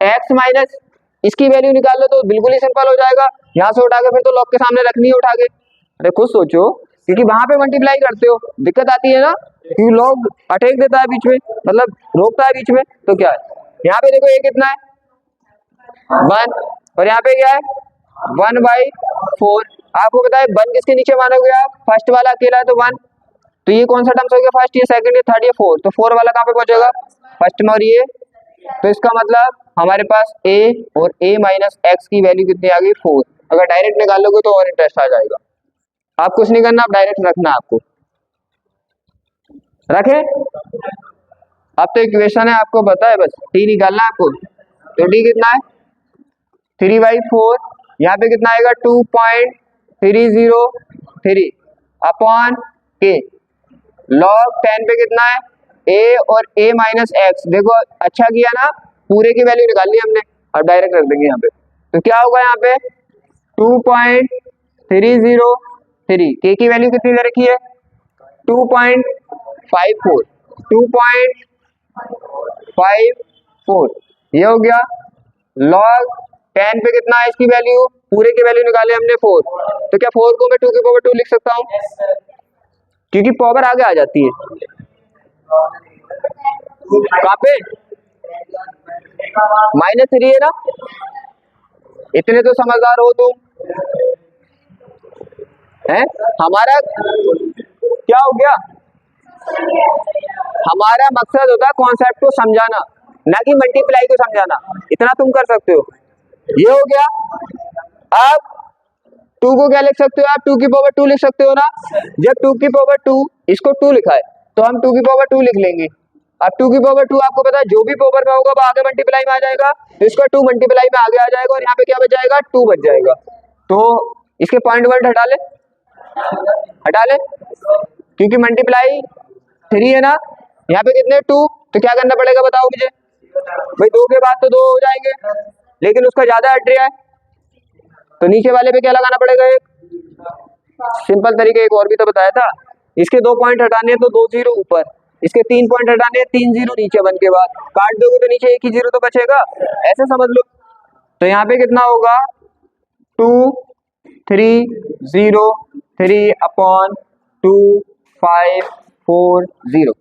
एक्स माइनस इसकी वैल्यू निकाल लो तो बिल्कुल ही सिंपल हो जाएगा। यहाँ से उठा के फिर तो लॉग के सामने रखनी है उठा के। अरे खुद सोचो, क्योंकि वहां पे मल्टीप्लाई करते हो दिक्कत आती है ना, क्योंकि लॉग अटैक देता है बीच में, मतलब रोकता है बीच में। तो क्या है यहाँ पे देखो a कितना है 1 और यहाँ पे क्या है 1/4। आपको पता है 1 किसके नीचे मानोगे आप, फर्स्ट वाला अकेला है तो 1, तो ये कौन सा टर्म्स हो गया फर्स्ट, ये सेकंड, ये थर्ड, ये 4, तो 4 वाला कहाँ पे पहुंचेगा फर्स्ट में और ये, तो इसका मतलब हमारे पास a और a माइनस एक्स की वैल्यू कितनी आ गई 4। अगर डायरेक्ट निकालोगे तो और इंटरेस्ट आ जाएगा। आप कुछ नहीं करना, आप डायरेक्ट रखना, आपको रखे। अब तो इक्वेशन है आपको पता है, बस t निकालना है आपको। तो d कितना है 3/4, यहाँ पे कितना आएगा 2.303 अपॉन k, लॉग 10 पे कितना है a और a माइनस एक्स। देखो अच्छा किया ना, पूरे की वैल्यू निकाल ली हमने, अब डायरेक्ट रख देंगे यहाँ पे। तो क्या होगा यहाँ पे 2.303, k की वैल्यू कितनी दे रखी है 2.54, 2.54 ये हो गया। लॉग 10 पे कितना है इसकी वैल्यू, पूरे की वैल्यू निकाले हमने 4, तो क्या 4 को मैं 2 की पावर 2 लिख सकता हूँ, क्योंकि पावर आगे आ जाती है। कहाँ पे -3 है ना, इतने तो समझदार हो तुम हैं। हमारा क्या हो गया, हमारा मकसद होता है कॉन्सेप्ट को समझाना, ना कि मल्टीप्लाई को समझाना, इतना तुम कर सकते हो। ये हो गया। अब 2 को क्या लिख सकते हो आप, 2 की पावर 2 लिख सकते हो ना। जब 2 की पावर 2 इसको 2 लिखा है तो हम 2 की पावर 2 लिख लेंगे। अब 2 की पावर 2 आपको पता है जो भी पावर में होगा वो आगे मल्टीप्लाई में आ जाएगा, तो इसका 2 मल्टीप्लाई में आगे आ जाएगा और यहाँ पे क्या बच जाएगा 2 बच जाएगा। तो इसके पॉइंट वर्ड हटा ले, क्योंकि मल्टीप्लाई 3 है ना, यहाँ पे कितने 2, तो क्या करना पड़ेगा बताओ मुझे भाई, 2 के बाद तो 2 हो जाएंगे, लेकिन उसका ज्यादा हट रहा है तो नीचे वाले पे क्या लगाना पड़ेगा, एक सिंपल तरीके एक और भी तो बताया था, इसके 2 पॉइंट हटाने हैं तो 2 0 ऊपर, इसके 3 पॉइंट हटाने हैं 3 0 नीचे, बन के बाद काट दोगे तो नीचे एक ही 0 तो बचेगा, ऐसे समझ लो। तो यहाँ पे कितना होगा 2303 अपॉन 2540।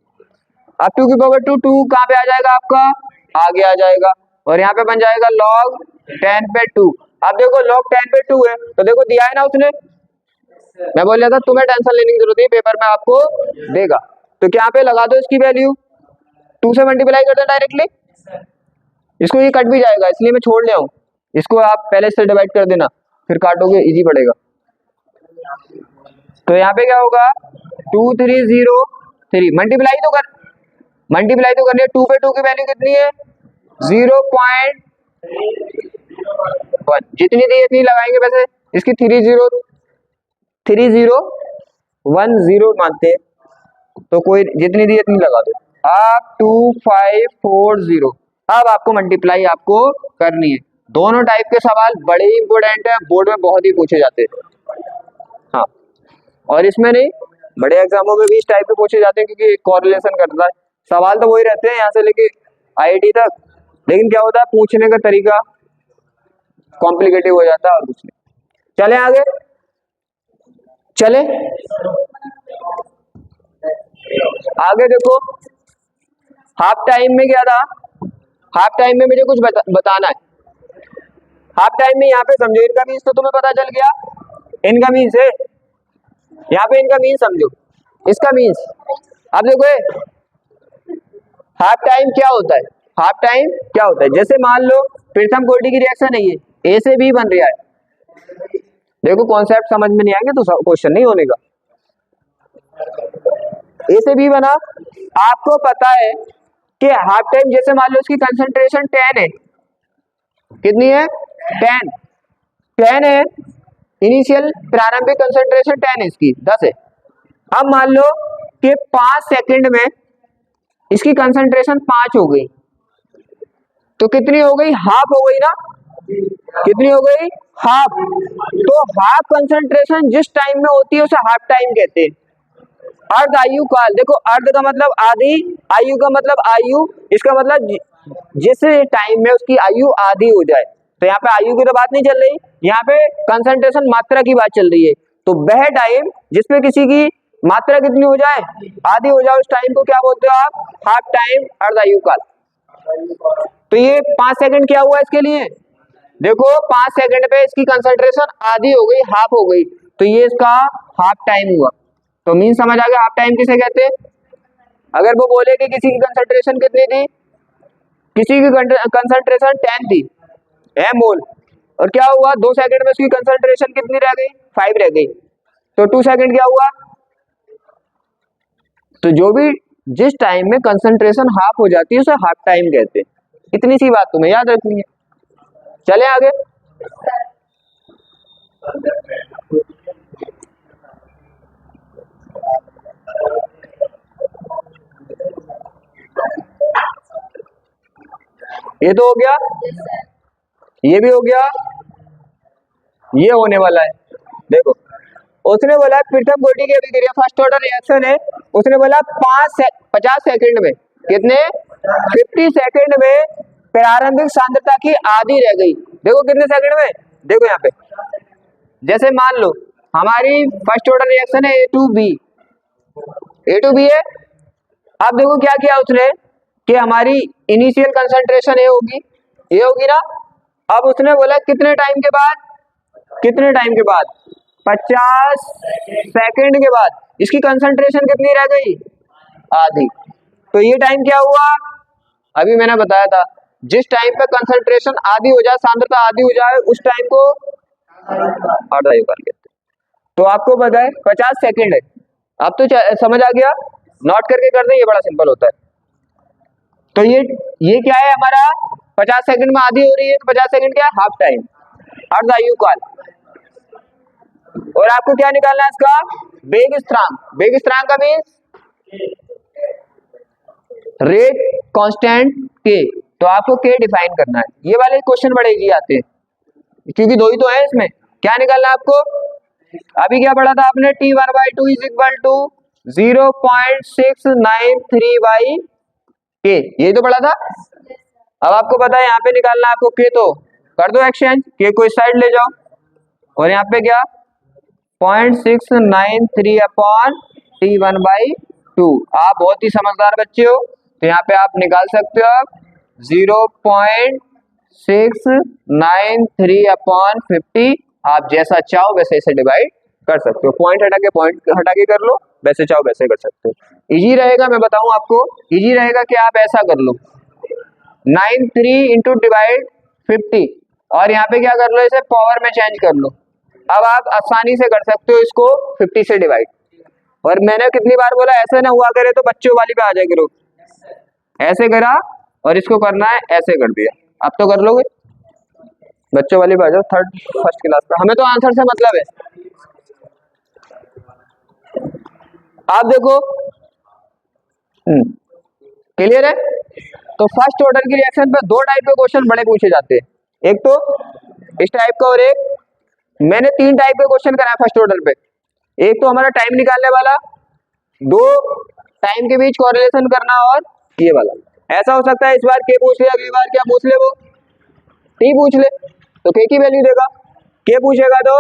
अब 2 की पावर 2 कहाँ पे आ जाएगा आपका, आगे आ जाएगा, और यहाँ पे बन जाएगा log 10 पे 2। अब देखो log 10 पे 2 है तो देखो दिया है ना उसने, मैं बोल रहा था तुम्हें टेंशन लेने की जरूरत नहीं, पेपर में आपको देगा। तो क्या पे लगा दो इसकी वैल्यू, 2 से मल्टीप्लाई कर दो डायरेक्टली, इसको ये कट भी जाएगा इसलिए मैं छोड़ ले आऊं, इसको आप पहले से डिवाइड कर देना, फिर काटोगे इजी पड़ेगा। तो यहाँ पे क्या होगा 2303, मल्टीप्लाई तो करनी है, 2 पे 2 की वैल्यू कितनी है 0.1, जितनी दी इतनी लगाएंगे, वैसे इसकी 3010 मानते हैं तो कोई जितनी दी इतनी लगा दो आप 2540। अब आपको मल्टीप्लाई आपको करनी है। दोनों टाइप के सवाल बड़े ही इंपोर्टेंट है, बोर्ड में बहुत ही पूछे जाते हैं। हाँ, और इसमें नहीं, बड़े एग्जामों में भी इस टाइप के पूछे जाते हैं, क्योंकि कोरिलेशन करता है। सवाल तो वही रहते हैं यहाँ से लेके IIT तक, लेकिन क्या होता है पूछने का तरीका कॉम्प्लिकेटिव हो जाता है और कुछ नहीं। चले आगे, चले आगे देखो, हाफ टाइम में क्या था, हाफ टाइम में मुझे कुछ बताना है। हाफ टाइम में यहाँ पे समझो, इनका मीन्स तो तुम्हें पता चल गया, इनका मीन्स है, यहाँ पे इनका मीन्स समझो, इसका मीन्स। अब देखो हाफ टाइम क्या होता है, हाफ टाइम क्या होता है, जैसे मान लो प्रथम कोटि की रिएक्शन है, ये A से B बन रहा है, देखो कॉन्सेप्ट समझ में नहीं आएंगे तो क्वेश्चन नहीं होने का। A से B बना, आपको पता है कि हाफ टाइम जैसे मान लो इसकी कंसंट्रेशन 10 है, कितनी है 10 है, इनिशियल प्रारंभिक कंसंट्रेशन 10 है, इसकी 10 है। अब मान लो कि 5 सेकंड में इसकी कंसंट्रेशन 5 हो गई, तो कितनी हो गई, हाफ हो गई ना, कितनी हो गई, हाफ। तो हाफ कंसंट्रेशन जिस टाइम में होती है उसे हाफ टाइम कहते हैं। अर्ध आयु काल, देखो अर्ध का मतलब आधी, आयु का मतलब आयु, इसका मतलब जिस टाइम में उसकी आयु आधी हो जाए। तो यहाँ पे आयु की तो बात नहीं चल रही, यहाँ पे कंसंट्रेशन मात्रा की बात चल रही है। तो वह टाइम जिसपे किसी की मात्रा कितनी हो जाए, आधी हो जाए, उस टाइम को क्या बोलते हो आप, हाफ टाइम, अर्ध आयु काल। तो ये 5 सेकंड क्या हुआ इसके लिए, देखो 5 सेकंड पे इसकी कंसंट्रेशन आधी हो गई, हाफ हो गई, तो ये इसका हाफ टाइम हुआ। तो मीन समझ आ गया हाफ टाइम किसे कहते हैं। अगर वो बोले कि किसी की कंसंट्रेशन कितनी थी, किसी की कंसंट्रेशन 10 थी है मोल, और क्या हुआ 2 सेकंड में उसकी कंसंट्रेशन कितनी रह गई, 5 रह गई, तो 2 सेकंड क्या हुआ। तो जो भी जिस टाइम में कंसंट्रेशन हाफ हो जाती है उसे हाफ टाइम कहते हैं। इतनी सी बात तुम्हें याद रखनी है। चले आगे, ये तो हो गया, ये भी हो गया, ये होने वाला है। देखो उसने बोला प्रथम कोटि की अभिक्रिया फर्स्ट ऑर्डर रिएक्शन है, उसने बोला 50 सेकंड में, कितने 50 सेकंड में प्रारंभिक सांद्रता की आधी रह गई। देखो कितने सेकंड में, देखो यहाँ पे जैसे मान लो हमारी फर्स्ट ऑर्डर रिएक्शन है ए टू बी है। अब देखो क्या किया उसने कि हमारी इनिशियल कंसंट्रेशन ये होगी ना। अब उसने बोला कितने टाइम के बाद, कितने टाइम के बाद, 50 सेकंड के बाद इसकी कंसंट्रेशन कितनी रह गई, आधी। तो ये टाइम क्या हुआ, अभी मैंने बताया था जिस टाइम पे कंसंट्रेशन आधी हो जाए, सांद्रता आधी हो जाए, उस टाइम को आधा आयु काल कहते हैं। तो आपको पता है 50 सेकंड है, अब तो समझ आ गया, नोट करके कर दें, ये बड़ा सिंपल होता है। तो ये क्या है हमारा, 50 सेकंड में आधी हो रही है, तो 50 सेकंड क्या है, हाफ टाइम, अर्ध आयु काल। और आपको क्या निकालना है इसका, वेग स्थिरांक। वेग स्थिरांक का मींस रेट कांस्टेंट के, तो आपको के डिफाइन करना है। ये वाले क्वेश्चन बड़े इजी आते हैं क्योंकि दो ही तो है इसमें। क्या निकालना है आपको, अभी क्या पढ़ा था आपने, T1/2 इज इक्वल टू 0.693 के, ये तो पढ़ा था। अब आपको पता है यहाँ पे निकालना है आपको के, तो कर दो एक्सचेंज, के को इस साइड ले जाओ, और यहाँ पे क्या 0.693 अपॉन T1/2। आप बहुत ही समझदार बच्चे हो, तो यहाँ पे आप निकाल सकते हो 0.693 अपॉन 50। आप जैसा चाहो वैसे इसे डिवाइड कर सकते हो, पॉइंट हटा के कर लो, वैसे चाहो वैसे कर सकते हो। इजी रहेगा, मैं बताऊं आपको, इजी रहेगा कि आप ऐसा कर लो 93 इंटू डिवाइड 50, और यहाँ पे क्या कर लो, इसे पावर में चेंज कर लो। अब आप आसानी से कर सकते हो इसको 50 से डिवाइड। और मैंने कितनी बार बोला ऐसे ना हुआ करे तो बच्चों वाली पे आ जाए करो, ऐसे करा और इसको करना है ऐसे कर दिया, अब तो कर लोगे। बच्चों वाली पे आ जाओ, फर्स्ट क्लास पे, हमें तो आंसर से मतलब है। आप देखो क्लियर है। तो फर्स्ट ऑर्डर की रिएक्शन पे दो टाइप के क्वेश्चन बड़े पूछे जाते हैं, एक तो इस टाइप का, और एक मैंने 3 टाइप के क्वेश्चन कराए फर्स्ट ऑर्डर पे। एक तो हमारा टाइम निकालने वाला, दो टाइम के बीच कोरिलेशन करना, और ये वाला। ऐसा हो सकता है इस बार के पूछ ले, अगली बार क्या पूछ ले, वो टी पूछ ले, तो के की वैल्यू देगा, के पूछेगा तो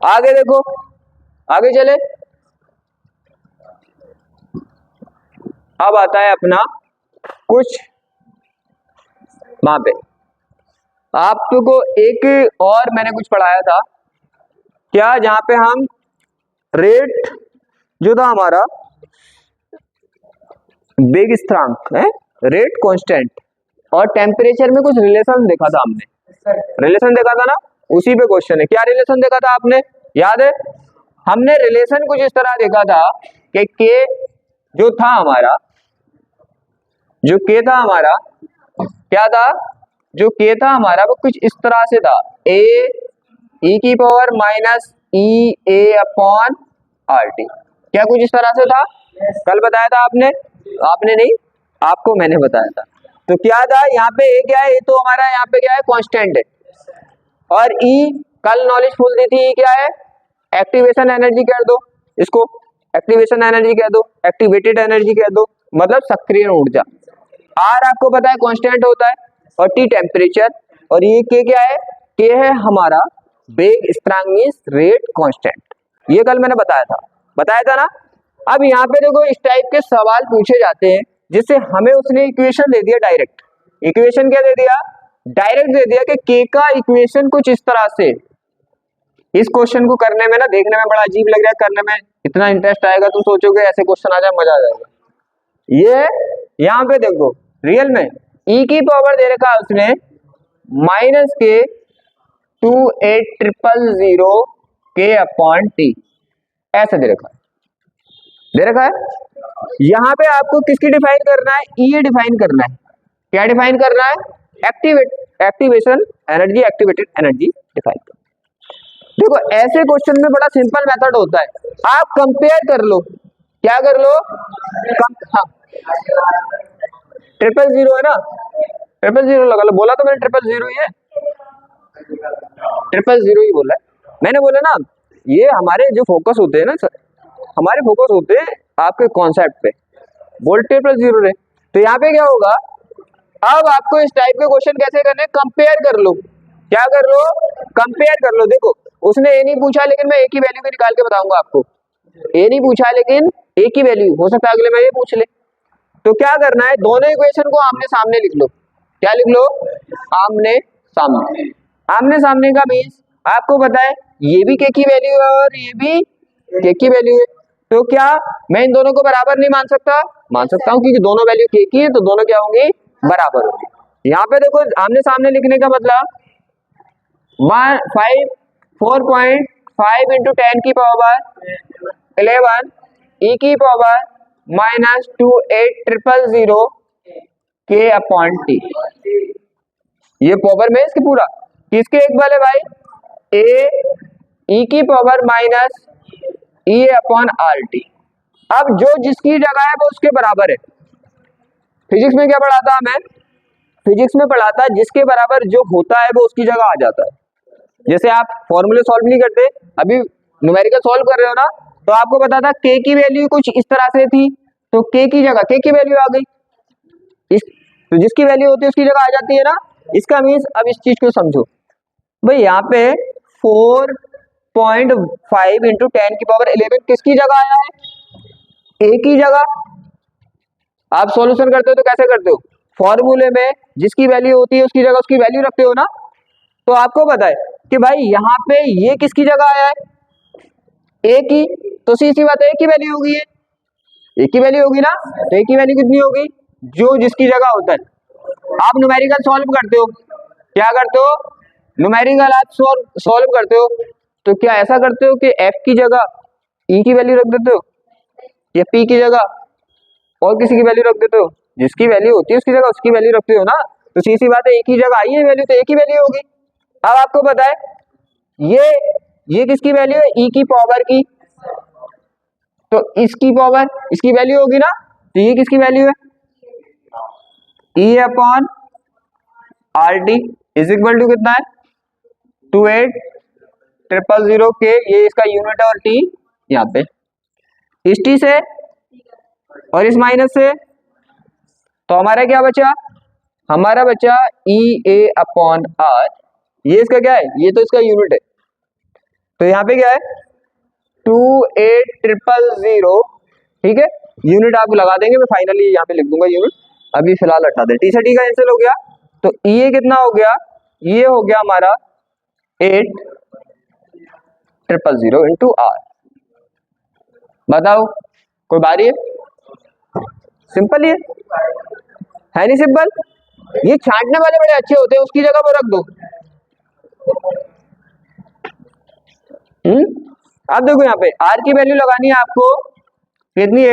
आगे देखो, आगे चले। अब आता है अपना कुछ वहां पे आपको एक और मैंने कुछ पढ़ाया था क्या, जहां पे हम रेट जो था हमारा वेग स्थिरांक है, रेट कांस्टेंट और टेम्परेचर में कुछ रिलेशन देखा था हमने, रिलेशन देखा था ना, उसी पे क्वेश्चन है। क्या रिलेशन देखा था आपने, याद है? हमने रिलेशन कुछ इस तरह देखा था कि के जो था हमारा, जो के था हमारा, क्या था, जो के था हमारा वो कुछ इस तरह से था, ए ई की पावर माइनस ई ए अपॉन आर टी। क्या कुछ इस तरह से था? कल बताया था आपने, आपने नहीं, आपको मैंने बताया था। तो क्या था यहाँ पे ए क्या है, ये तो हमारा यहाँ पे क्या है कांस्टेंट है, और ई कल नॉलेज फुल दी थी, क्या है एक्टिवेशन एनर्जी कह दो इसको, एक्टिवेशन एनर्जी कह दो, एक्टिवेटेड एनर्जी कह दो, मतलब सक्रिय ऊर्जा। आर आपको पता है कांस्टेंट होता है, और टी टेम्परेचर, और ये के क्या है, के है हमारा वेग स्थिरांक मींस रेट कांस्टेंट, ये कल मैंने बताया था ना। अब यहाँ पे देखो इस टाइप के सवाल पूछे जाते हैं जिससे हमें उसने इक्वेशन दे दिया डायरेक्ट, इक्वेशन क्या दे दिया, डायरेक्ट दे दिया कि के का इक्वेशन कुछ इस तरह से। इस क्वेश्चन को करने में ना, देखने में बड़ा अजीब लग रहा है, करने में इतना इंटरेस्ट आएगा, तुम सोचोगे ऐसे क्वेश्चन आ जाए मजा आ जाएगा। ये यहाँ पे देखो रियल में ई की पावर दे रखा है उसने माइनस के 28000 के अपॉन टी, ऐसा दे रखा है। यहाँ पे आपको किसकी डिफाइन करना है, ये डिफाइन करना है, क्या डिफाइन करना है, activation energy, activated energy define करना। देखो ऐसे क्वेश्चन में बड़ा सिंपल मेथड होता है, आप कंपेयर कर लो, क्या कर लो, हाँ 000 है ना, 000 लगा लो, बोला तो मैंने 000 ही है, 000 ही बोला है मैंने, बोला ना ये हमारे जो फोकस होते हैं ना सर, हमारे फोकस होते हैं आपके कॉन्सेप्ट पे, वोल्टेज प्लस 0 है। तो यहाँ पे क्या होगा, अब आपको इस टाइप के क्वेश्चन कैसे करने, कंपेयर कर लो, क्या कर लो, कंपेयर कर लो। देखो उसने ए नहीं पूछा, लेकिन मैं ए की वैल्यू भी निकाल के बताऊंगा आपको, ए नहीं पूछा लेकिन ए की वैल्यू, हो सकता है अगले में ये पूछ ले। तो क्या करना है, दोनों इक्वेशन को आमने सामने लिख लो, क्या लिख लो, आमने सामने। आमने सामने का मीन्स आपको पता है ये भी के की वैल्यू है और ये भी के की वैल्यू है, तो क्या मैं इन दोनों को बराबर नहीं मान सकता, मान सकता हूं, क्योंकि दोनों वैल्यू के की है तो दोनों क्या होंगी, बराबर होंगी। यहाँ पे देखो आमने सामने लिखने का मतलब 4.5 इंटू 10 की पावर 11 ई की पावर माइनस 28000 के अपॉन टी, ये पावर में इसके पूरा किसके एक वाले भाई, ए ई की power minus E upon R T. अब जो जिसकी जगह है वो उसके बराबर है। फिजिक्स में क्या पढ़ा था हमें, फिजिक्स में पढ़ा था जिसके बराबर जो होता है वो उसकी जगह आ जाता है। जैसे आप फॉर्मूले सॉल्व नहीं करते, अभी न्यूमेरिकल सॉल्व कर रहे हो ना, तो आपको पता था के की वैल्यू कुछ इस तरह से थी, तो के की जगह के की वैल्यू आ गई, तो जिसकी वैल्यू होती है उसकी जगह आ जाती है ना। इसका मीन्स अब इस चीज को समझो भाई, यहाँ पे 4.5 इंटू 10 की पावर 11 किसकी जगह आया है, ए की जगह। आप सॉल्यूशन करते हो तो कैसे करते हो, फॉर्मूले में जिसकी वैल्यू होती है उसकी जगह उसकी वैल्यू रखते हो ना। तो आपको पता है कि भाई यहाँ पे ये किसकी जगह आया है, ए की, तो सीधी बात है ए की वैल्यू होगी, ए की वैल्यू होगी ना, तो ए की वैल्यू कितनी होगी, जो जिसकी जगह होता है। आप न्यूमेरिकल सॉल्व करते हो, क्या करते हो, न्यूमेरिकल आप सॉल्व करते हो, तो क्या ऐसा करते हो कि एफ की जगह ई की वैल्यू रख देते हो, या पी की जगह और किसी की वैल्यू रख देते हो, जिसकी वैल्यू होती है उसकी जगह उसकी वैल्यू रखते हो ना। तो सीधी बात है एक ही जगह आई है वैल्यू, तो एक ही वैल्यू होगी। अब आपको पता है ये किसकी वैल्यू है, ई की पावर की, तो इसकी पावर इसकी वैल्यू होगी ना, तो ये किसकी वैल्यू है, E upon R T is equal to कितना है 28000 के, ये इसका यूनिट है, और टी यहाँ पे इस टी से और इस माइनस से, तो हमारा क्या बचा, हमारा बचा ई ए अपॉन आर, ये इसका क्या है, ये तो इसका यूनिट है। तो यहाँ पे क्या है 28000, ठीक है, यूनिट आप लगा देंगे, मैं फाइनली यहाँ पे लिख दूंगा यूनिट, अभी फिलहाल हटा दे, टी से टी कैंसिल हो गया, तो ये कितना हो गया, ये हो गया हमारा 8000 इंटू आर। बताओ कोई बारी है, सिंपल ही है नहीं सिंपल, ये छांटने वाले बड़े अच्छे होते हैं, उसकी जगह वो रख दो। अब देखो यहाँ पे आर की वैल्यू लगानी है आपको कितनी,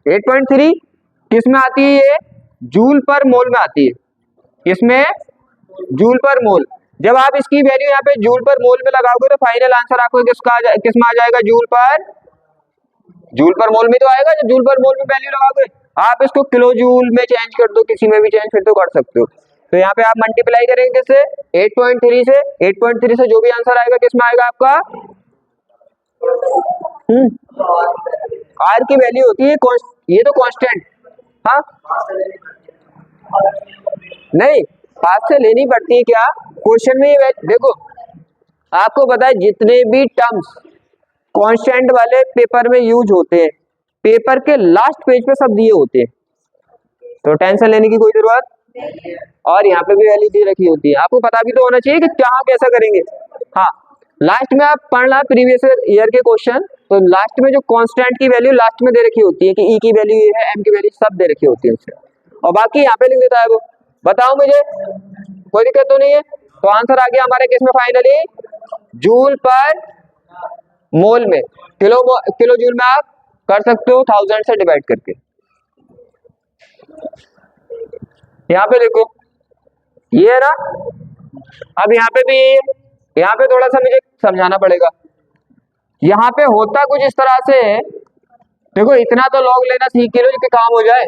8.3 किस में आती है, ये जूल पर मोल में आती है, किसमें, जूल पर मोल। जब आप इसकी वैल्यू यहाँ पे जूल पर मोल में लगाओगे तो फाइनल आंसर आपको किस में आ जाएगा, जूल पर मोल में तो आएगा, जब जूल पर मोल में वैल्यू लगाओगे आप इसको किलो जूल में चेंज कर दो, किसी में भी चेंज फिर तो कर सकते हो। तो यहाँ पे आप मल्टीप्लाई करेंगे किससे, 8.3 से। 8.3 से जो भी आंसर आएगा किसमें आएगा आपका, आर की वैल्यू होती है ये तो कांस्टेंट। हाँ नहीं, हाथ से लेनी पड़ती है क्या क्वेश्चन में, ये देखो आपको पता है जितने भी टर्म्स कांस्टेंट वाले पेपर में यूज होते हैं, पेपर के लास्ट पेज पे सब दिए होते हैं, तो टेंशन लेने की कोई जरूरत नहीं है। और यहाँ पे भी वैल्यू दी रखी होती है, आपको पता भी तो होना चाहिए कि कहाँ कैसा करेंगे। हाँ, लास्ट में आप पढ़ना प्रीवियस ईयर के क्वेश्चन, तो लास्ट में जो कांस्टेंट की वैल्यू लास्ट में दे रखी होती है कि ई की वैल्यू ये है, एम की वैल्यू सब दे रखी होती है उससे, और बाकी यहाँ पे लिख देता है वो। बताओ मुझे, कोई दिक्कत तो नहीं है। तो आंसर आ गया हमारे केस में फाइनली जूल पर मोल में, किलो जूल में आप कर सकते हो 1000 से डिवाइड करके। यहाँ पे देखो ये है ना, अब यहाँ पे भी, यहाँ पे थोड़ा सा मुझे समझाना पड़ेगा। यहाँ पे होता कुछ इस तरह से है, देखो इतना तो लॉग लेना सीख के लो कि काम हो जाए।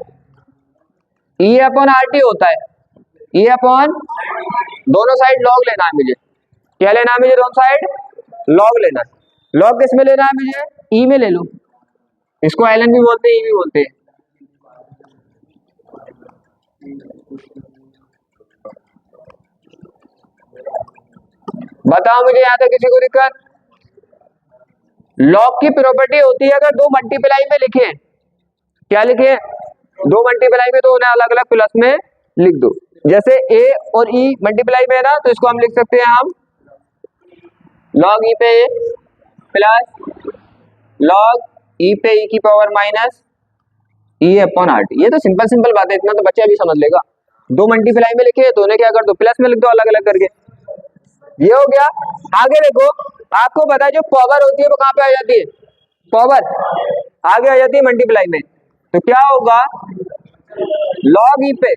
ई अपॉन आर टी होता है, ई अपॉन दोनों साइड लॉग लेना है मुझे। क्या लेना है मुझे, दोनों साइड लॉग लेना है। लॉग किस में लेना है मुझे, ई में ले लो, इसको एलन भी बोलते हैं, ई भी बोलते हैं। बताओ मुझे यहाँ तक किसी को दिक्कत। लॉग की प्रॉपर्टी होती है अगर दो मल्टीप्लाई में लिखे, क्या लिखे, दो मल्टीप्लाई में, तो उन्हें अलग अलग प्लस में लिख दो। जैसे ए और ई मल्टीप्लाई में है ना, तो इसको हम लिख सकते हैं हम लॉग ई पे ए प्लस लॉग ई पे ई की power minus E upon R T. ये तो सिंपल बात है, इतना तो बच्चा भी समझ लेगा। दो मल्टीप्लाई में लिखे तो उन्हें क्या कर दो, प्लस में लिख दो अलग अलग करके। ये हो गया। आगे देखो, आपको पता है जो पावर होती है वो कहाँ पे आ जाती है, पावर आगे आ जाती है मल्टीप्लाई में, तो क्या होगा लॉग ई पे।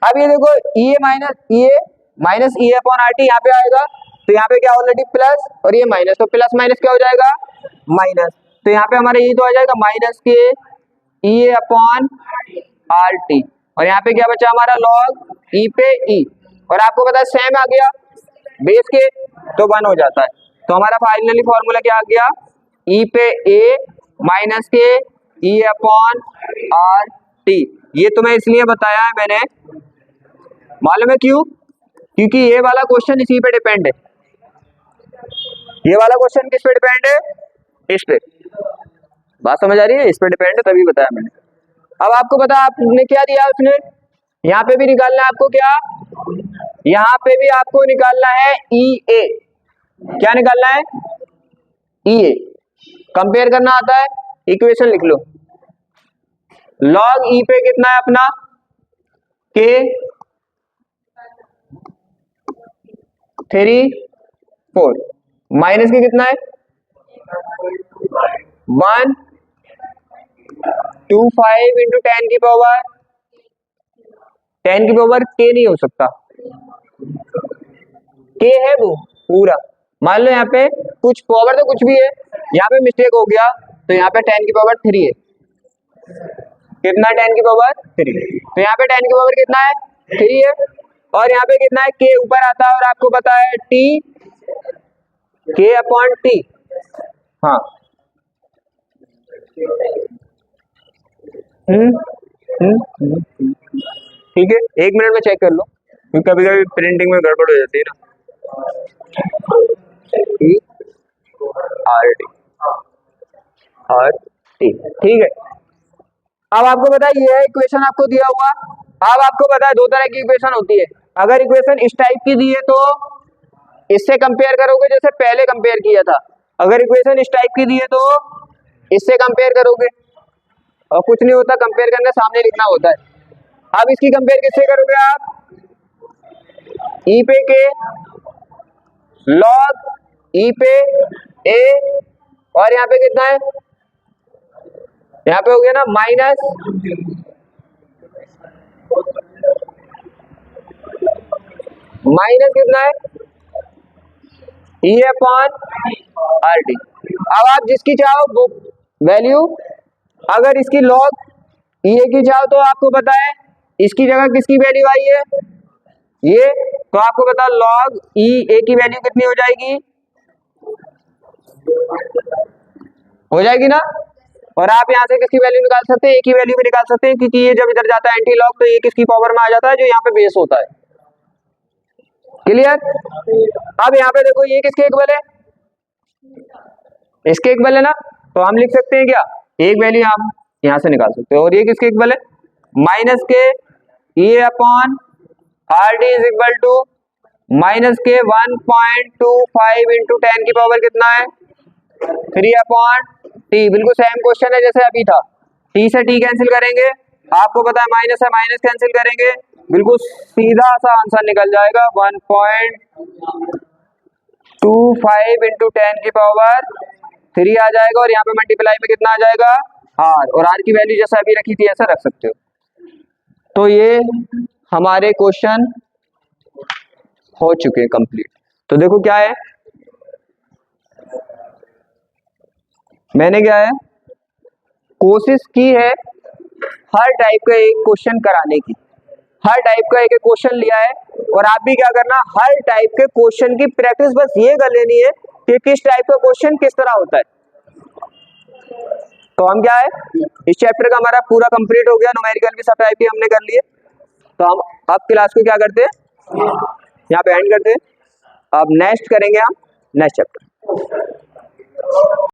अब ये देखो E minus E upon R T यहाँ पे आएगा, तो यहाँ पे क्या ऑलरेडी प्लस और ये माइनस, तो प्लस माइनस क्या हो जाएगा माइनस, तो यहाँ पे हमारे ये तो आ जाएगा minus K E upon R T, और यहाँ पे क्या बचा हमारा लॉग ई पे ई, और आपको पता है सेम आ गया बेस के, तो 1 हो जाता है। तो हमारा फाइनली फॉर्मूला क्या आ गया, ई पे ए minus K E upon R T. ये तुम्हें इसलिए बताया है मैंने, मालूम है क्यों, क्योंकि ये वाला क्वेश्चन इसी पे डिपेंड है। ये वाला क्वेश्चन किस पे डिपेंड है, इस पे। बात समझ आ रही है, इस पे डिपेंड है, तभी बताया मैंने। अब आपको पता आपने क्या दिया उसने, यहाँ पे भी निकालना है आपको क्या, यहाँ पे भी आपको निकालना है ई ए। क्या निकालना है, ई ए। कंपेयर करना आता है, इक्वेशन लिख लो। लॉग ई पे कितना है अपना के 3 4 माइनस के कितना है 1 2 5 इंटू 10 की पावर के नहीं हो सकता, के है वो पूरा। मान लो यहाँ पे कुछ पावर तो कुछ भी है, यहाँ पे मिस्टेक हो गया, तो यहाँ पे 10 की पावर 3 है। कितना 10 की पावर 3, तो यहाँ पे 10 की पावर कितना है 3 है, और यहाँ पे कितना है के ऊपर आता है, और आपको पता है टी के अपॉन टी। हाँ ठीक है, 1 मिनट में चेक कर लो, क्योंकि कभी कभी प्रिंटिंग में गड़बड़ हो जाती है ना। आर टी ठीक है। अब आपको पता है ये है इक्वेशन आपको दिया हुआ। अब आपको पता है दो तरह की इक्वेशन होती है। अगर इक्वेशन इस टाइप की दी है तो इससे कंपेयर करोगे जैसे पहले कंपेयर किया था। अगर इक्वेशन इस टाइप की दी है तो इससे कंपेयर करोगे, और कुछ नहीं होता, कंपेयर करने सामने लिखना होता है। अब इसकी कंपेयर किससे करोगे आप, ई पे के लॉग ई पे ए, और यहाँ पे कितना है, यहाँ पे हो गया ना माइनस कितना है ई अपॉन आर टी। अब आप जिसकी चाहो वो वैल्यू, अगर इसकी लॉग ई ए की चाहो तो आपको पता है इसकी जगह किसकी वैल्यू आई है, ये, तो आपको पता लॉग ई ए की वैल्यू कितनी हो जाएगी, हो जाएगी ना। और आप यहाँ से किसकी वैल्यू निकाल सकते हैं, ए की वैल्यू भी निकाल सकते हैं, क्योंकि ये जब इधर जाता है एंटी लॉग तो ये किसकी पावर में आ जाता है, जो यहाँ पे बेस होता है। क्लियर। अब यहाँ पे देखो ये किसके इक्वल है, इसके इक्वल है ना, तो हम लिख सकते हैं क्या, एक वैल्यू हम यहाँ से निकाल सकते हैं, और ये किसके इक्वल है, minus K E upon R D is equal to minus K 1.25 into 10 की पावर कितना है 3 अपॉन टी। बिल्कुल सेम क्वेश्चन है जैसे अभी था, टी से टी कैंसिल करेंगे, आपको पता है माइनस है माइनस कैंसिल करेंगे, बिल्कुल सीधा सा आंसर निकल जाएगा 1.25 इंटू 10 की पावर 3 आ जाएगा, और यहाँ पे मल्टीप्लाई में कितना आ जाएगा आर, और आर की वैल्यू जैसे अभी रखी थी ऐसा रख सकते हो। तो ये हमारे क्वेश्चन हो चुके हैं कंप्लीट। तो देखो क्या है, मैंने क्या है कोशिश की है हर टाइप का एक क्वेश्चन कराने की, हर टाइप का एक क्वेश्चन लिया है, और आप भी क्या करना, हर टाइप के क्वेश्चन की प्रैक्टिस बस ये कर लेनी है कि किस टाइप का क्वेश्चन किस तरह होता है। तो हम क्या है, इस चैप्टर का हमारा पूरा कंप्लीट हो गया, न्यूमेरिकल भी सब टाइप की हमने कर लिए। तो हम अब क्लास को क्या करते हैं, यहाँ पे एंड करते हैं, अब नेक्स्ट करेंगे हम नेक्स्ट चैप्टर।